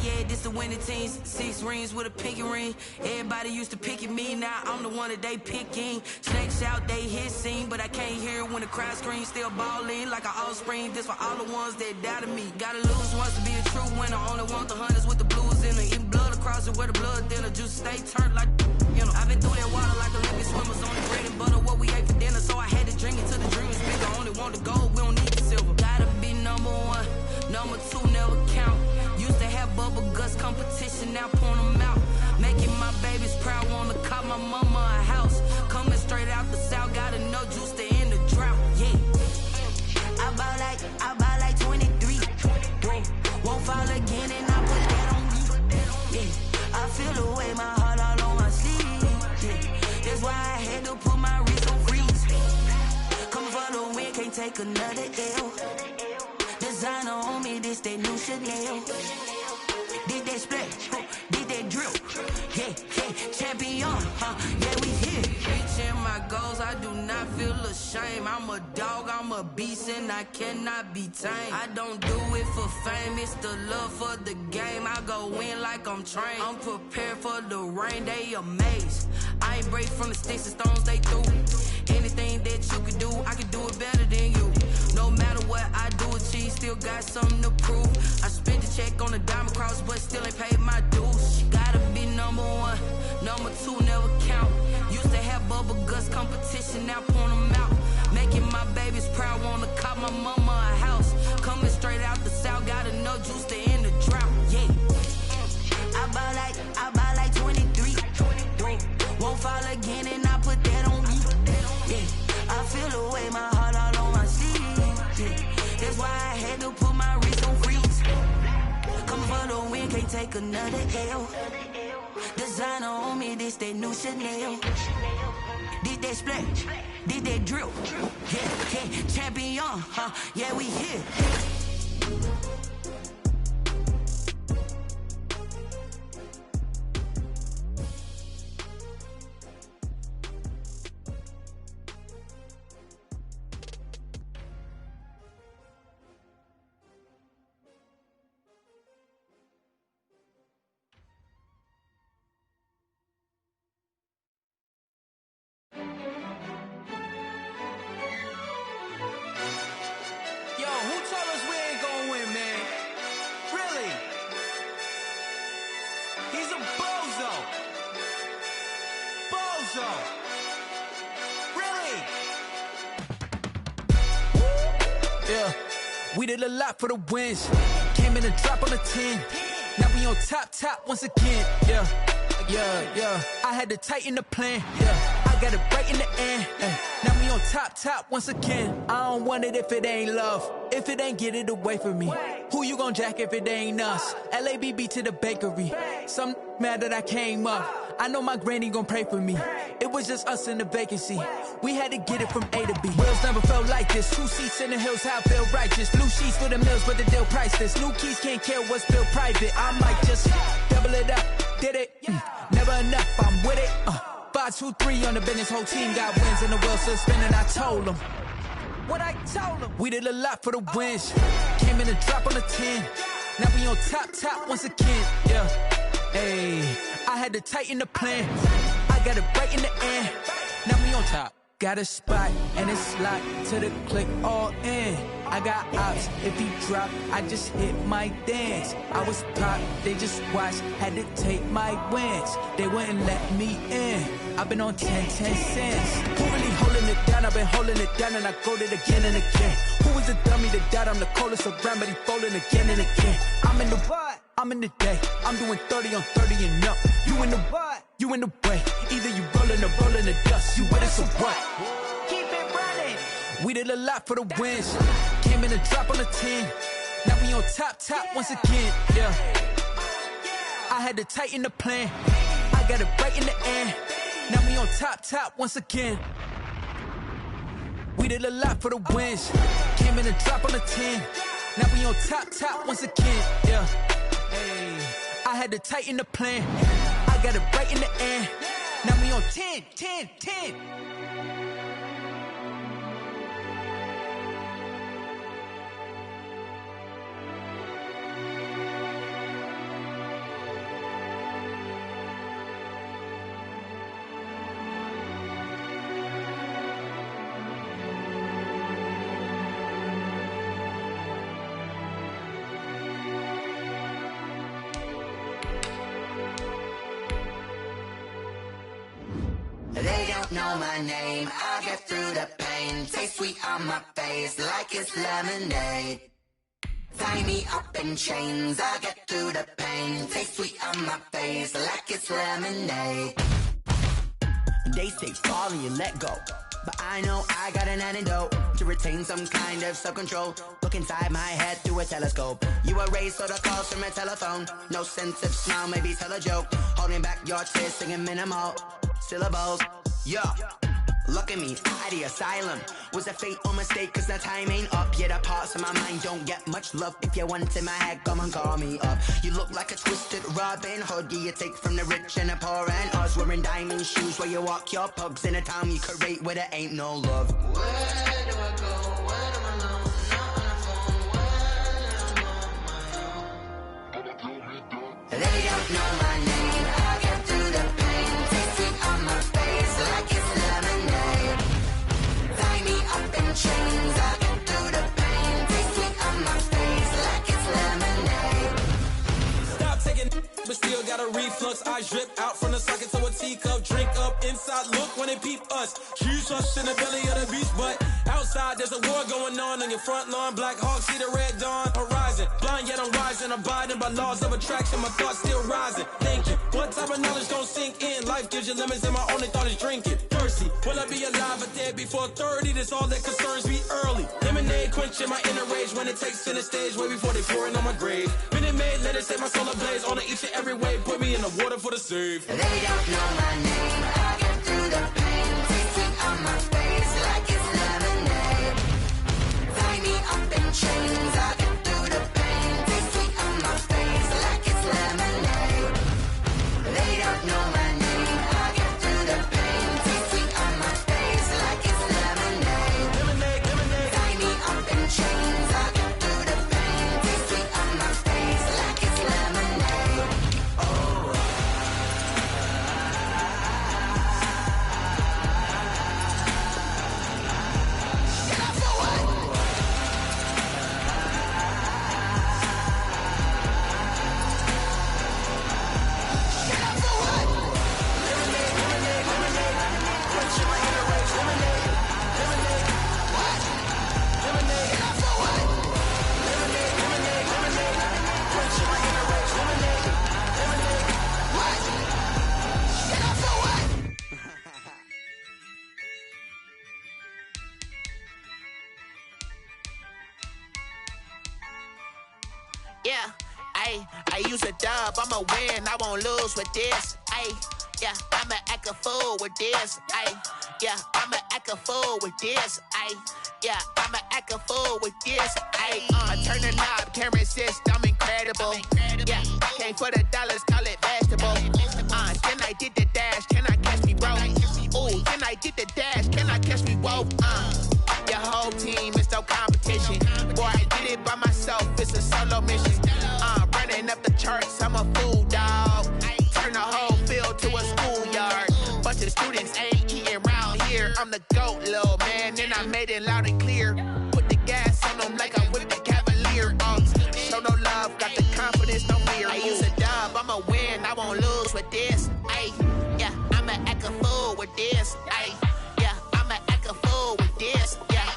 Yeah, this the winning teams. 6 rings with a pinky ring. Everybody used to pick at me, now I'm the one that they picking. Snakes out, they hit scene, but I can't hear when the crowd screams. Still balling like an offspring. This for all the ones that doubted me. Gotta lose once to be a true winner. Only want the hunters with the blues in it. Eating blood across it where the blood dinner. Juice stay turned like, you know. I've been through that water like Olympic swimmers. On the bread and butter, what we ate for dinner. So I had to drink it till the dream was bigger. Only want the gold, we don't need the silver. Gotta be number 1, number 2 never count. Used to have bubble guts competition, now point them out. Making my babies proud, wanna call my mama a house. Coming straight out the south, gotta know juice to end the drought. Yeah, I bought like 23. Whoa, won't fall again and I put that on me. Yeah, I feel the way, my heart all on my sleeve. Yeah, that's why I had to put my wrist on freeze. Coming for the win, can't take another L. Designer on me, this that new Chanel. Did that splash, did that drill. Yeah, champion, yeah, we here. Reaching my goals, I do not feel ashamed. I'm a dog, I'm a beast, and I cannot be tamed. I don't do it for fame, it's the love for the game. I go in like I'm trained. I'm prepared for the rain, they amazed. I ain't break from the sticks and stones they threw. Anything that you can do, I can do it better than you. No matter what I do, achieve, still got something to prove. I spent the check on the diamond cross, but still ain't paid my dues. Gotta be number 1, number 2 never count. Used to have bubble guts competition, now point them out. Making my babies proud, wanna call my mama a house. Coming straight out the south, gotta know juice to end the drought. Yeah, I bought like 23. Won't fall again and I put that on me. Yeah, I feel the way, my heart all on my sleeve. Yeah, that's why I had to put my wrist on freeze. Coming for the win, can't take another L. Designer on me, this that new Chanel. Did that splash, did that drill. Yeah, champion, yeah, we here. We did a lot for the wins. Came in and drop on the 10. Now we on top once again. Yeah. I had to tighten the plan. Yeah, I got it right in the end. Now we on top once again. I don't want it if it ain't love. If it ain't, get it away from me. Who you gon' jack if it ain't us? LABB to the bakery. Some mad that I came up. I know my granny gon' pray for me. It was just us in the vacancy. We had to get it from A to B. Wheels never felt like this. 2 seats in the hills, how I feel righteous. Blue sheets for the mills, but the deal priceless. New keys can't care what's still private. I might just double it up. Did it? Never enough, I'm with it. 5, 2, 3 on the business. Whole team got wins and the wheels still spinning. I told them what I told them. We did a lot for the wins. Came in and drop on the 10. Now we on top once again. Yeah. Hey, I had to tighten the plan. I got it right in the end. Now we on top. Got a spot and it's locked to the click all in. I got ops, if he drop, I just hit my dance. I was pop, they just watched, had to take my wins. They wouldn't let me in. I've been on 10 cents. Who really holding it down? I've been holding it down and I go it again and again. Who was the dummy that doubt? I'm the coldest around, but he folding again and again. I'm in the what? I'm in the day. I'm doing 30 on 30 and up. You in the what? You in the way. Either you rolling or rolling the dust. You with us or what? Keep it running. We did a lot for the wins. Came in and drop on the 10. Now we on top once again. Yeah. I had to tighten the plan. I got it right in the end. Now we on top once again. We did a lot for the wins. Came in and drop on the 10. Now we on top once again. Yeah. Hey, I had to tighten the plan. I got it right in the end. Now we on 10, 10, 10. They don't know my name, I get through the pain. Taste sweet on my face like it's lemonade. Tie me up in chains, I get through the pain. Taste sweet on my face like it's lemonade. They say fall and you let go, but I know I got an antidote to retain some kind of self-control. Look inside my head through a telescope. You erase all the calls from a telephone. No sense of smile, maybe tell a joke. Holding back your tears, singing minimal syllables. Yeah, look at me, out the asylum. Was a fate or mistake, cause the time ain't up. Yet the parts of my mind don't get much love. If you want in my head, come and call me up. You look like a twisted Robin Hood. You take from the rich and the poor and us. Wearing diamond shoes where you walk your pugs in a town you create where there ain't no love. Where do I go? Where do I know? Not on my own. They don't know my name. I get through the pain. Taste sweet on my face like it's lemonade. Tie me up in chains. I get through the pain. Taste sweet on my face like it's lemonade. Stop taking, but still got a reflux. I drip out from the socket to a teacup. Drink up inside, look when they peep us. Huge us in the belly of the beast, but outside there's a war going on your front lawn. Black Hawk, see the red dawn horizon. Blind yet I'm rising, abiding by laws of attraction. My thoughts still rising. Thinking, what type of knowledge gon' sink in? Life gives you lemons and my only thought is drinking. Thirsty, will I be alive or dead before 30? That's all that concerns me early. Lemonade quenching my inner rage when it takes center stage way before they pour it on my grave. Minute Maid, let it set my soul ablaze on each and every way. Put me in the water for the save. They don't know my name. I get through the pain. Taste sweet on my face like it's lemonade. Tie me up in chains. I get through the pain. Taste sweet on my face like it's lemonade. They don't know my name. I get through the pain. Taste sweet on my face like it's lemonade. Lemonade, lemonade. Tie me up in chains. I get through the pain. Taste sweet on my face like it's lemonade. Oh. Yeah, I use a dub, I'ma win, I won't lose with this. Yeah, I'ma act a fool with this. Yeah, I'ma act a fool with this. Yeah, I'ma act a fool with this. I turn the knob, can't resist, I'm incredible. Yeah, came for the dollars, call it vegetable. Then I did the dash, can I catch me, bro? Ooh, then I did the dash, can I catch me, whoa? Your whole team is no competition. Boy, I did it by myself, it's a solo mission. Running up the charts, I'm a fool, dog. Turn the whole field to a schoolyard. Bunch of students ain't eating round here. I'm the GOAT, little man, and I made it loud and clear. Put the gas on them like I'm with the Cavalier. Show no love, got the confidence, no fear. I use a dub, I'ma win, I won't lose with this. Yeah, I'ma act a fool with this. Yeah, I'ma act a fool with this. Yeah,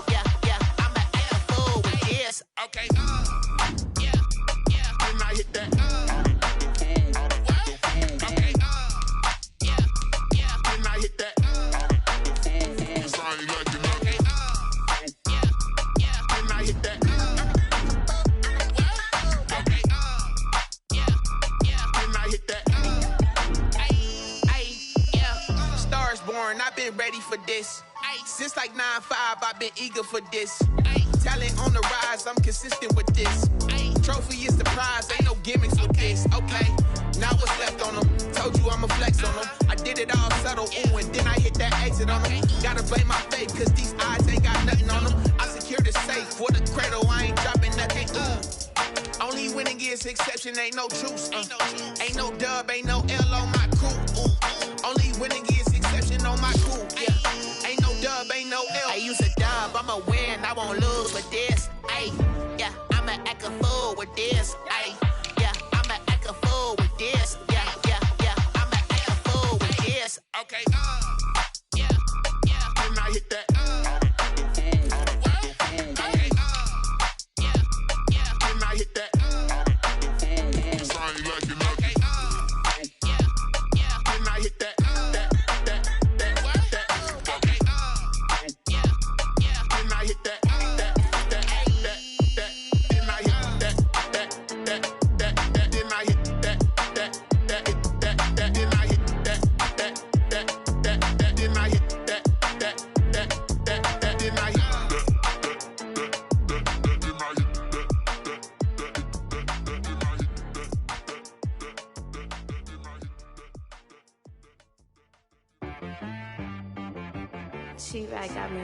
I'ma act a fool with this. Okay, yeah, when I hit that. Okay, yeah, when I hit that. Cause I ain't like it. Okay, yeah, when I hit that. Okay, yeah, when I hit that. Yeah, Stars born, I've been ready for this. Since like 9-5, I've been eager for this. Talent on the rise, I'm consistent with this. Trophy is the prize, ain't no gimmicks with this, okay? Now what's left on them? Told you I'ma flex on them. I did it all subtle, ooh, and then I hit that exit on them. Gotta blame my faith, cause these eyes ain't got nothing on them. I secure the safe for the cradle, I ain't dropping nothing, Only winning is exception, ain't no truce, Ain't no dub, ain't no L on my crew, Only winning is exception on my crew, yeah. Ain't no dub, ain't no L. I use a dub, I'ma win, I won't lose with this, ayy. Yeah, I'ma act a fool with this, ayy. Yeah, I'ma act a fool with this, yeah. I'ma act a fool with this, okay, yeah. Then I hit that, okay, yeah. Then I hit that, sound like you know. Okay, yeah. Then I hit that, okay, yeah. Then I hit that, then I hit that, then I hit that, then I hit that, then I hit that, then I hit She-Rag got me.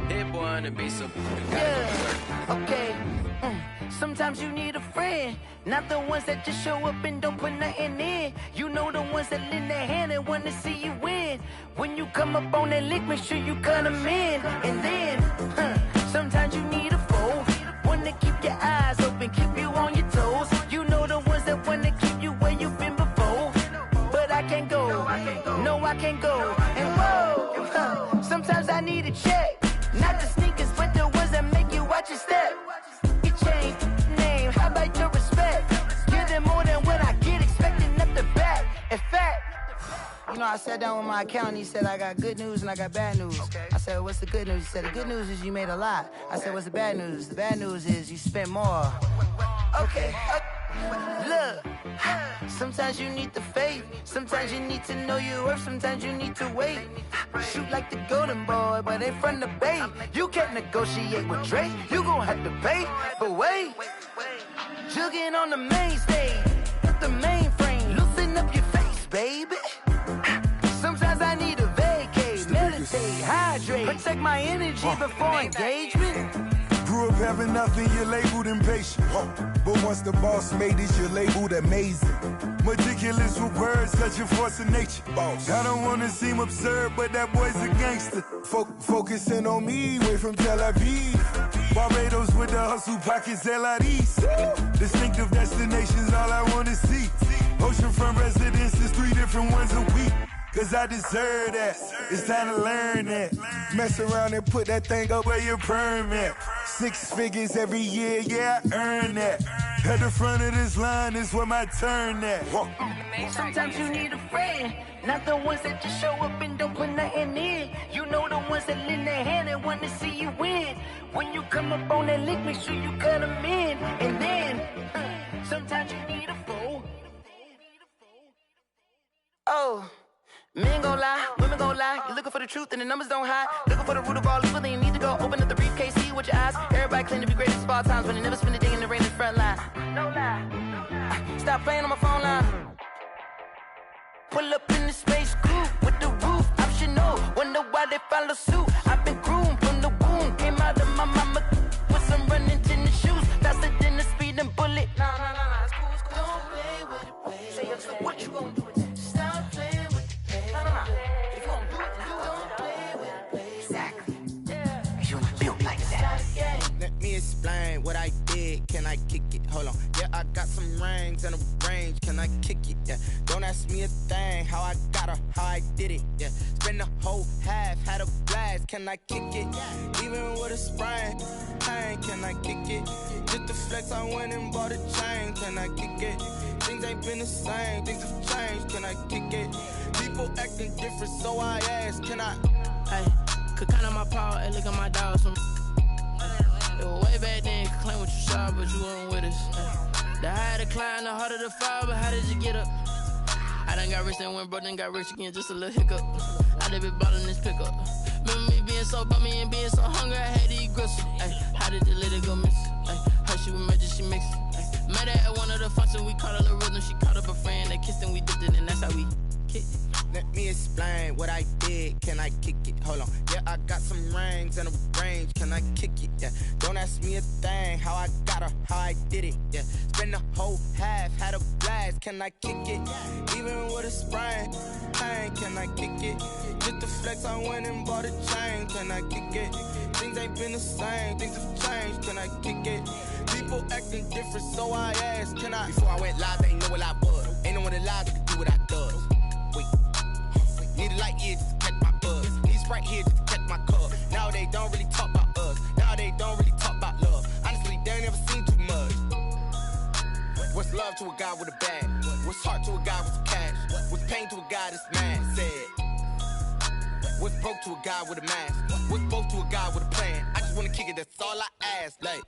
Hit boy on the beat, so Okay. Sometimes you need a friend, not the ones that just show up and don't put nothing in. You know the ones that lend their hand and want to see you win. When you come up on that lick, make sure you cut them in. And then, sometimes you need a foe, one to keep your eyes open, keep you on your toes. You know the ones that want to keep you where you've been before. But I can't go, no I can't go. And whoa, sometimes I need a check, not the sneakers, but the ones that make you watch your step. Your chain, name, how about your respect? Give them more than what I get, expecting up the back. In fact, you know, I sat down with my accountant, he said I got good news and I got bad news. I said, what's the good news? He said, the good news is you made a lot. I said, what's the bad news? The bad news is you spent more. Okay, look, sometimes you need the faith, sometimes you need to know your worth, sometimes you need to wait. Shoot like the golden boy, but ain't from the bay. You can't negotiate with Drake, you gon' have to pay. But wait, jugging on the main stage, with the mainframe, loosen up your face, baby. Sometimes I need a vacate, meditate, hydrate, protect my energy before engagement. Grew up having nothing, you're labeled impatient. But once the boss made it, you're labeled amazing. Meticulous with words, such a force of nature. I don't wanna seem absurd, but that boy's a gangster. Focusing on me, way from Tel Aviv. Barbados with the hustle pockets, LIDs. Distinctive destinations, all I wanna see. Oceanfront residences, 3 different ones a week. Cause I deserve that, it's time to learn that. Mess around and put that thing up where your permit. 6 figures every year, yeah, I earn that. At the front of this line is where my turn at. Sometimes you need a friend, not the ones that just show up and don't put nothing in. You know the ones that lend their hand and want to see you win. When you come up on that lick, make sure you cut them in. And then, sometimes you need a foe. Oh. Men gon' lie, women gon' lie. You're looking for the truth and the numbers don't hide. Looking for the root of all evil, then you need to go open up the briefcase, see with your eyes. Everybody claim to be greatest of all times, but they never spend a day in the rain in the front line. No lie. Stop playing on my phone line. Pull up in the space coupe with the roof optional. Wonder why they follow suit. I've been groomed from the womb. Came out of my mama with some running tennis shoes. Faster than the speeding bullet. No, it's cool, it's cool. Don't play with it, play. Say, what you gon' do with that? Stop playing. If you gon' do it, you don't play with it, play. Exactly. Yeah. You built like that. Let me explain what I did. Can I kick it? Hold on. Yeah, I got some rings and a range. Can I kick it? Yeah. Don't ask me a thing. How I got her, how I did it. Yeah. Spend the whole half, had a blast. Can I kick it? Even with a sprain. Hey, can I kick it? Just the flex, I went and bought a chain. Can I kick it? Things ain't been the same. Things have changed. Can I kick it? People acting different, so I ask, can I? Hey, could count on my power and look at my dogs. It was way back then, could claim what you saw, but you weren't with us. The higher the climb, the harder the fall, but how did you get up? I done got rich and went broke, then got rich again, just a little hiccup. I done been ballin' this pickup. Remember me being so about me and being so hungry, I had to eat gristle. Ay, how did the lady go miss? Ay, her she was magic, she mixed. Met her at one of the functions, we caught her the rhythm. She caught up a friend, they kissed and we dipped it, and that's how we kicked it. Let me explain what I did. Can I kick it? Hold on. Yeah, I got some rings and a range. Can I kick it? Yeah. Don't ask me a thing. How I got her, how I did it. Yeah. Spend the whole half, had a blast. Can I kick it? Even with a sprain. Hey, can I kick it? Just the flex, I went and bought a chain. Can I kick it? Things ain't been the same. Things have changed. Can I kick it? People acting different, so I asked. Can I? Before I went live, they ain't know what I was. Ain't no one alive that could do what I does. Wait. Need a light here just to catch my buzz. Need Sprite here just to catch my cup. Now they don't really talk about us. Now they don't really talk about love. Honestly, they ain't never seen too much. What's love to a guy with a bag? What's heart to a guy with some cash? What's pain to a guy that's mad? Said. What's broke to a guy with a mask? What's both to a guy with a plan? I just wanna kick it, that's all I ask. Like,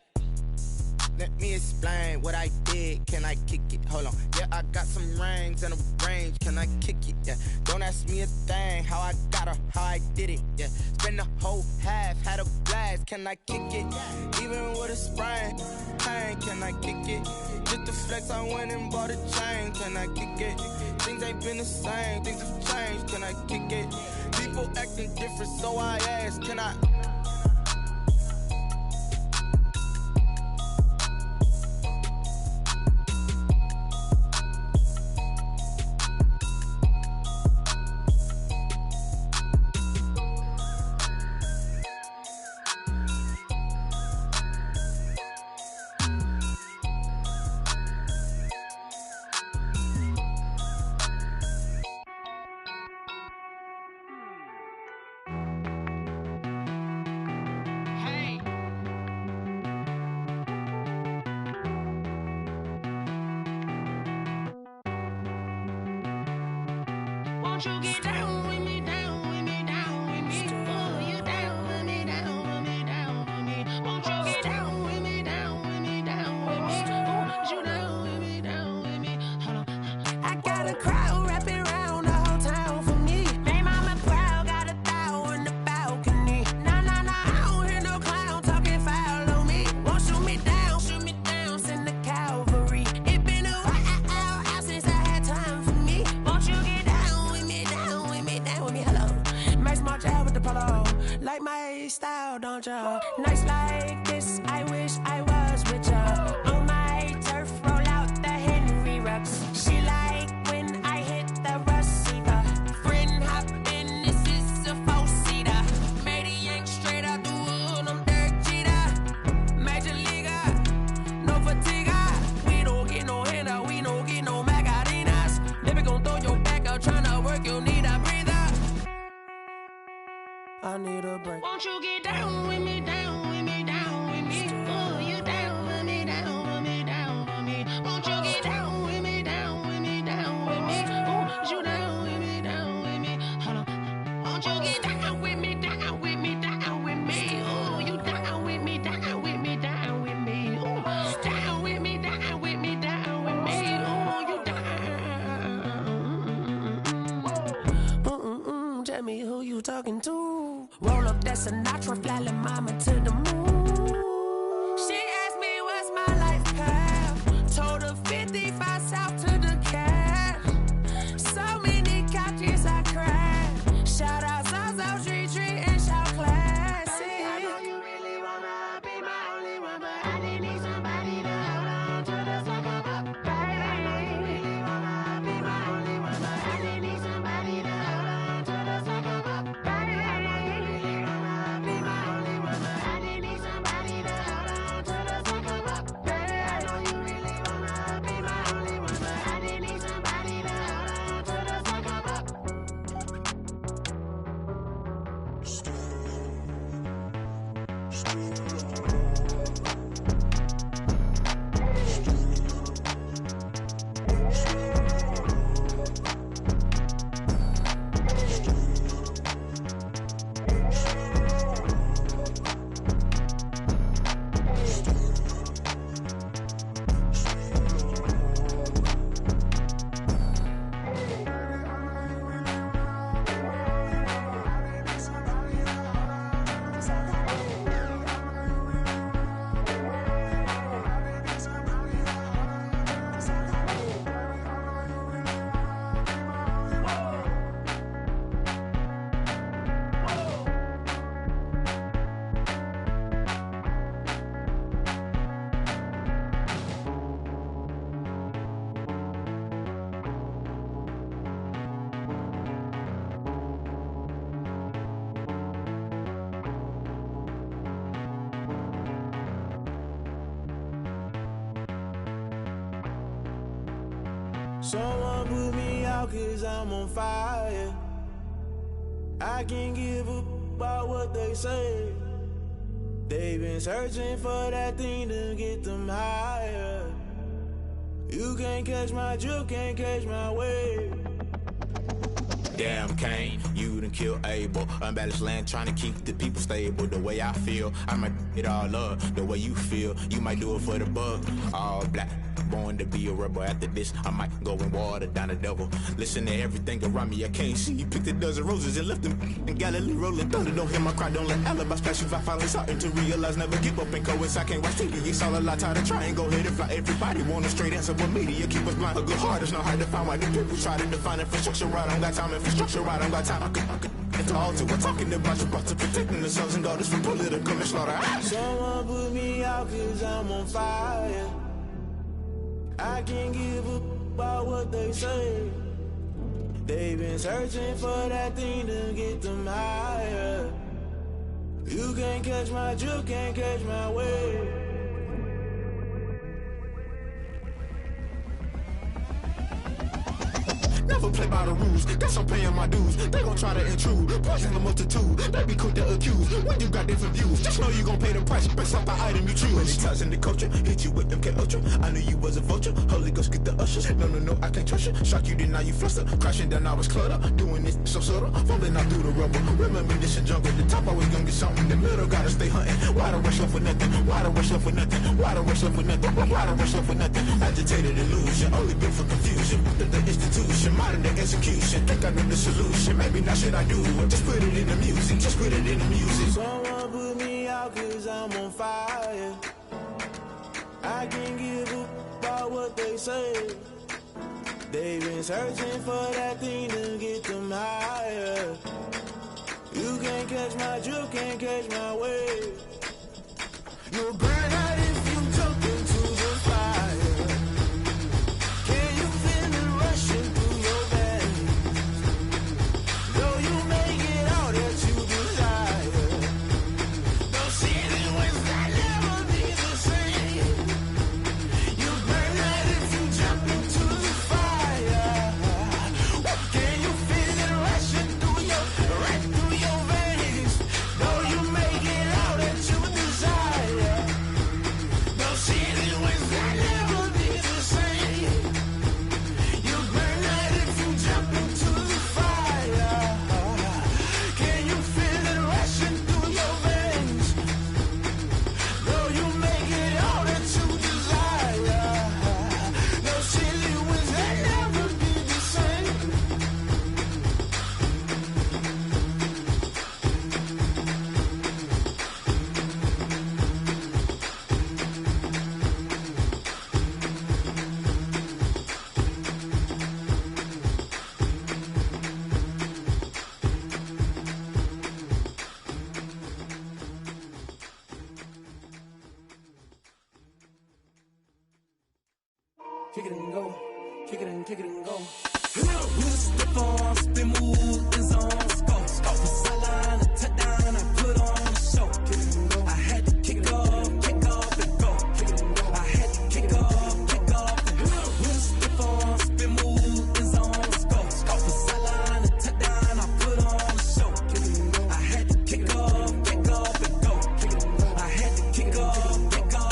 let me explain what I did. Can I kick it? Hold on. Yeah, I got some rings and a range. Can I kick it? Yeah. Don't ask me a thing. How I got her, how I did it. Yeah. Spend the whole half, had a blast. Can I kick it? Even with a sprain. Hey, can I kick it? Just the flex, I went and bought a chain. Can I kick it? Things ain't been the same. Things have changed. Can I kick it? People acting different, so I ask. Can I? Won't you get down with me, down with me, down with me? Oh, you down with me, down with me, down with me. Won't you get down with me, down with me, down with me? Oh, you down with me, down with me? Hold on. I got a crowd wrapping around the whole town for me. They mama proud, got a thou in the balcony. Nah, nah, nah, I don't hear no clown talking foul on me. Won't shoot me down, send the cavalry. It been a while since I had time for me. Won't you get down with me, down with me, down with me? Hello. Max March out with the polo. Like my style, don't ya? Nights like this, I wish I was with ya. On my turf, roll out the Henry Rux. She like when I hit the receiver. Friend hop in, this is a four-seater. Made a yank straight out the wood, I'm Derek Jeter. Major leaguer, no fatigue. We don't get no handout, we don't get no Macarinas. Never gon' throw your back out, tryna work, you need a breather. I need a break. Won't you get down with me, down with me, down with me? Oh, you down with me, down with me, down with me? Won't you get down with me, down with me, down with me? Oh, you down with me, down with me? Hold on. Won't you get down with me, down with me, down with me? Oh, you down with me, down with me, down with me? Oh, down with me, down with me, down with me? Oh, you down. Tell me who you talking to. Roll up that Sinatra, fly la mama to the moon. She asked me what's my life path. Told her 55 south to the cat. So many couches I cried. Shout out Zazo, Tree, and shout classy. I know you really wanna be my only one, but I didn't need somebody to hold on to the sucker up, baby. I know you really wanna be my only one, but I didn't need somebody to hold on to the sucker up, baby. Someone put me out 'cause I'm on fire. I can't give up about what they say. They've been searching for that thing to get them higher. You can't catch my drift, can't catch my wave. Damn, Kane, you done killed Abel. Unbalanced land, trying to keep the people stable. The way I feel, I might it all up. The way you feel, you might do it for the bug. All black, born to be a rebel. After this, I might go and water down the devil. Listen to everything around me, I can't see. You picked a dozen roses and left them in Galilee rolling thunder. Don't hear my cry, don't let alibis pass you. I finally starting to realize, never give up and coincide. Can't watch TV, it's all a lot. Tired of trying, go ahead and fly. Everybody want a straight answer, but media keep us blind. A good heart is not hard to find. Why the people try to define infrastructure right? I don't got time, infrastructure right, I don't got time. I could get to altar. We're talking about you, brought to protecting the sons and daughters from political and slaughter. Someone put me out 'cause I'm on fire. I can't give up about what they say. They've been searching for that thing to get them higher. You can't catch my drift, can't catch my wave. Never play by the rules, guess I'm paying my dues. They gon' try to intrude, poison the multitude. They be quick to accuse, when you got different views. Just know you gon' pay the price, based off the item you choose. Many times in the culture, hit you with them K-Ultra. I knew you was a vulture, Holy Ghost get the ushers. No, I can't trust you. Shock you, then now you fluster. Crashing down, I was cluttered. Doing this so subtle, falling out through the rubble. Remember this in jungle, the top always gonna get something. The middle gotta stay hunting. Why the rush left for nothing? Why the rush left for nothing? Why the rush left for nothing? Why the rush left for nothing? Agitated illusion, only built for confusion. The institution, modern day execution. Think I know the solution, maybe not should I do it. Just put it in the music, just put it in the music. Someone put me out 'cause I'm on fire. I can't give up about what they say. They've been searching for that thing to get them higher. You can't catch my drift, can't catch my wave. You'll burn out if you jump into the fire. Can you feel it rushing through your veins? Though you make it all that you desire. Those city winds that never be the same. You burn out if you jump into the fire. Can you feel it rushing through your veins? Though you make it all that you desire. Those city winds that never be the same. You burn out if you jump into the fire. Can you feel it rushing through your veins? Though you make it all that you desire. Those silly winds that never be the same. Kick it and go, kick it and go. We'll step on, spin, move, and zone, go. From sideline to touchdown, I put on a show. I had to kick off and go. I had to kick off and go. We'll step on, spin, move, and zone, go. From sideline to touchdown, I put on a show. I had to kick off and go. I had to kick off and go.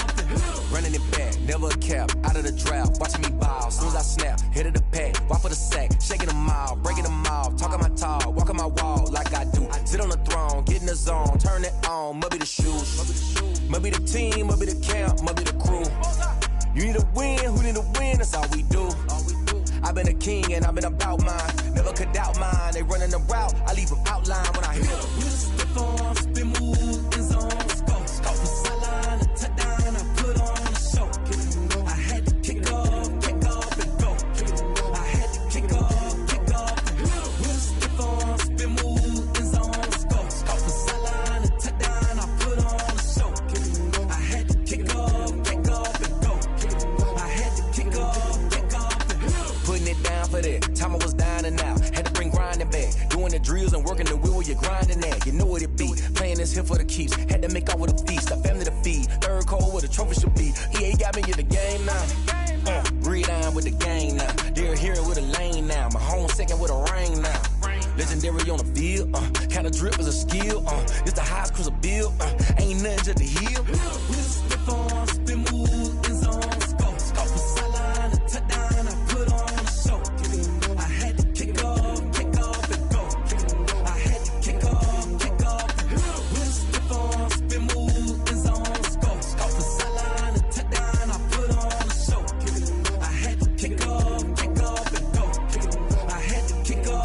Running it back, never a cap, out of the drought, watching me ball. Soon as I snap, hit of the pack, walk for the sack, shaking them all, breaking them off, talking my talk, walking my wall like I do. Sit on the throne, get in the zone, turn it on, must be the shoes, must be the team, must be the camp, must be the crew. You need a win, who need a win, that's all we do. I've been a king and I've been about mine, never could doubt mine. They running the route, I leave them outline when I hit them. We'll step on, spin, move, and zone, go. From sideline to touchdown, I put on a show. I had to kick off and go. I had to kick off and go. We'll step on, spin, move, and zone, go. From sideline to touchdown, I put on a show. I had to kick off and go. I had to kick off and go. Putting it down for that, time I was down and out, had to bring grinding back, doing the drills and working the wheel where you're grinding at, you know what it be, playing this here for the keeps, had to make out with a feast, a family to feed, third cold where the trophy should be, EA got me in the game now, read on with with the gang now. They're here with a lane now. My home second with a ring now. Legendary on the field, kinda drip is a skill, it's the highest cruiser bill, ain't nothing just to heal. Slip on, spin move, in zone, scope for sideline, a touchdown, I put on a show. I had to kick off and go. I had to kick off. Slip on, spin move, in zone, scope for sideline, a touchdown, I put on a show. I had to kick off and go. I had to kick off.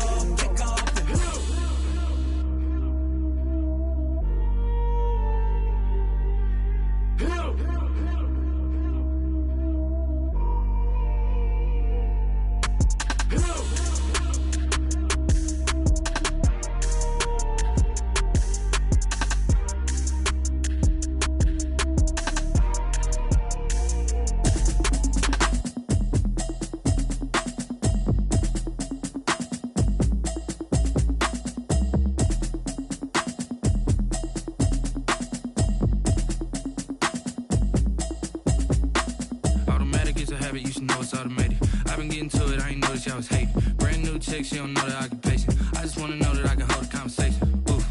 I was hating. Brand new chick, she don't know the occupation. I just wanna know that I can hold a conversation. Oof,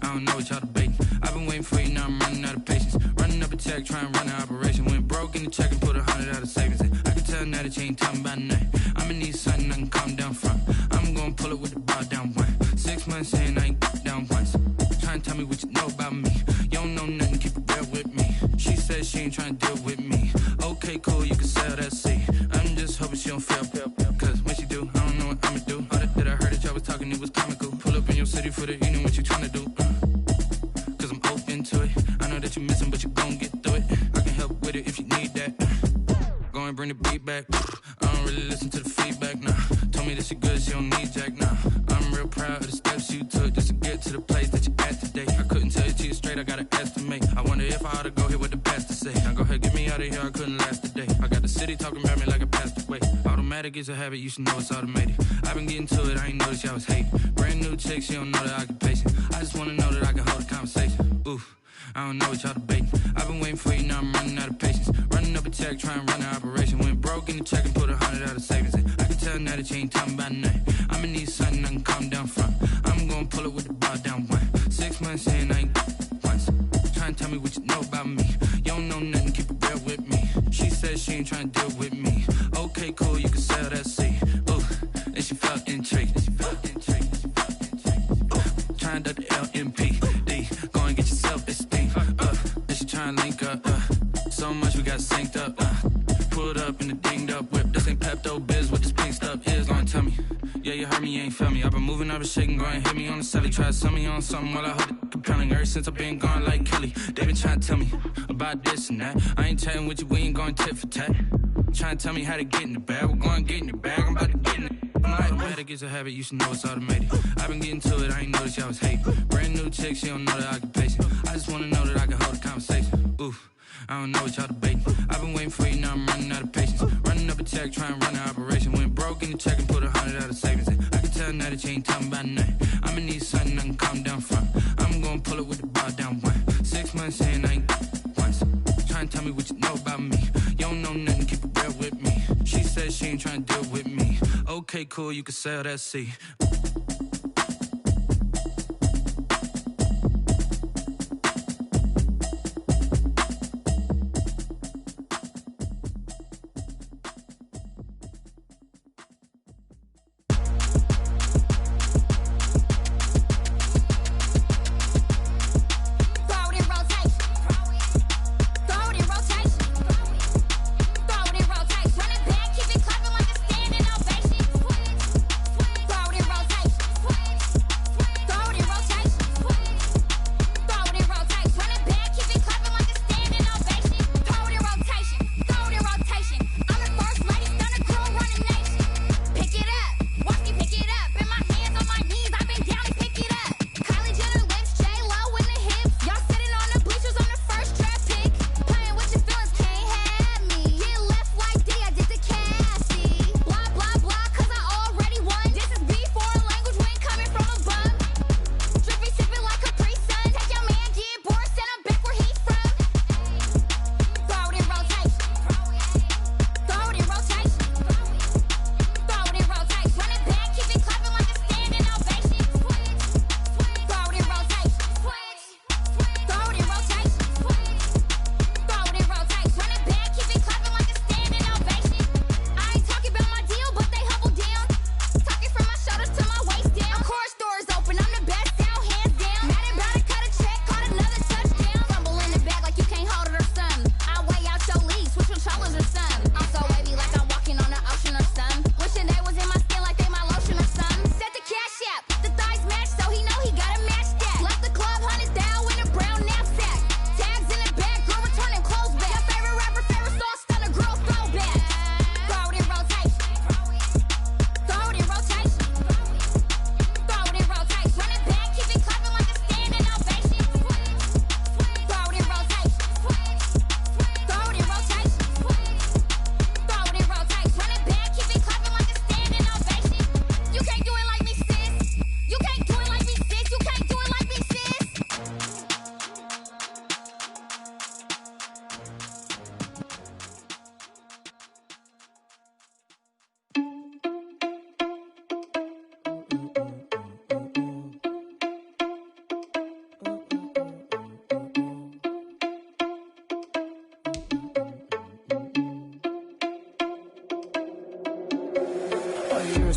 I don't know what y'all debating. I've been waiting for you, now I'm running out of patience. Running up a check, trying to run an operation. Went broke in the check and put 100 out of savings in. I can tell now that you ain't talking about nothing. I'ma need something I can calm down from. I'm gonna pull it with the bar down one. 6 months saying I ain't down once. Trying to tell me what you know about me. You don't know nothing, keep it real with me. She said she ain't trying to deal with me. Okay, cool, you can sell that seat. I'm just hoping she don't fail. Cause when she do, I don't know what I'ma do. All that I heard that y'all was talking, it was comical. Pull up in your city for the evening, what you tryna do? Cause I'm open to it. I know that you missing, but you gon' get through it. I can help with it if you need that. Go and bring the beat back. I don't really listen to the feedback, nah. Told me that she good, she don't need jack, nah. I'm real proud of the steps you took just to get to the place that you at today. I couldn't tell you to you straight, I gotta estimate. I wonder if I ought to go here with the pastor say. Now go ahead, get me out of here, I couldn't last today. I got the city talking about me like a pastor way. Automatic is a habit, you should know it's automated. I've been getting to it, I ain't noticed y'all was hating. Brand new chick, she don't know the occupation. I just wanna know that I can hold a conversation. Oof, I don't know what y'all debating. I've been waiting for you, now I'm running out of patience. Running up a check, trying to run an operation. Went broke in the check and put 100 out of savings in. I can tell now that you ain't talking about nothing. I'ma need something I can calm down from. I'm gonna pull it with the bar down one. 6 months saying I ain't once. Trying to tell me what you know about me. You don't know nothing, keep it real with me. She said she ain't trying to deal with me. Okay, cool, you can sell that seat. Ooh, and she felt intrigued. Trying to the LMPD. Go and get yourself esteem. And she trying to link up. So much we got synced up. Pulled up in the dinged up whip. This ain't Pepto-Biz, what this pink stuff is. Long tell me. Yeah, you heard me, you ain't felt me. I've been moving, I've been shaking, go and hit me on the celly. Try to sell me on something while I hold it compelling. Ever since I've been gone like Kelly, they been trying to tell me about this and that. I ain't chatting with you, we ain't going tit for tat. Trying to tell me how to get in the bag. We're going to get in the bag, I'm about to get in it. Automatic is a habit, you should know it's automated. I've been getting to it, I ain't noticed y'all was hating. Brand new chick, she don't know the occupation. I just wanna know that I can hold a conversation. Oof, I don't know what y'all debating. I've been waiting for you, now I'm running out of patience. Running up a check, trying to run an operation. Went broke in the check and put 100 out of savings in. I can tell now that you ain't talking about nothing. I'ma need something I can calm down from. I'm gonna pull it with the bar down one. 6 months saying I ain't once. Trying to tell me what you know about me. You don't know nothing, keep it real with me. She said she ain't trying to deal with me. Okay, cool, you can sell that seat. Rotate.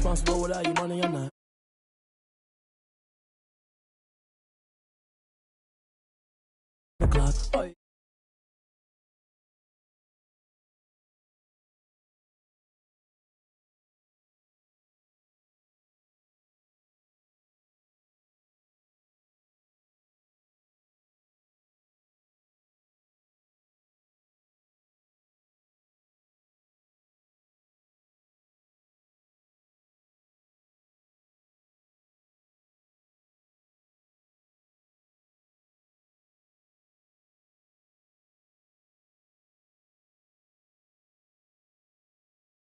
responsible without your money, I'm not. The clock. Oh, yeah.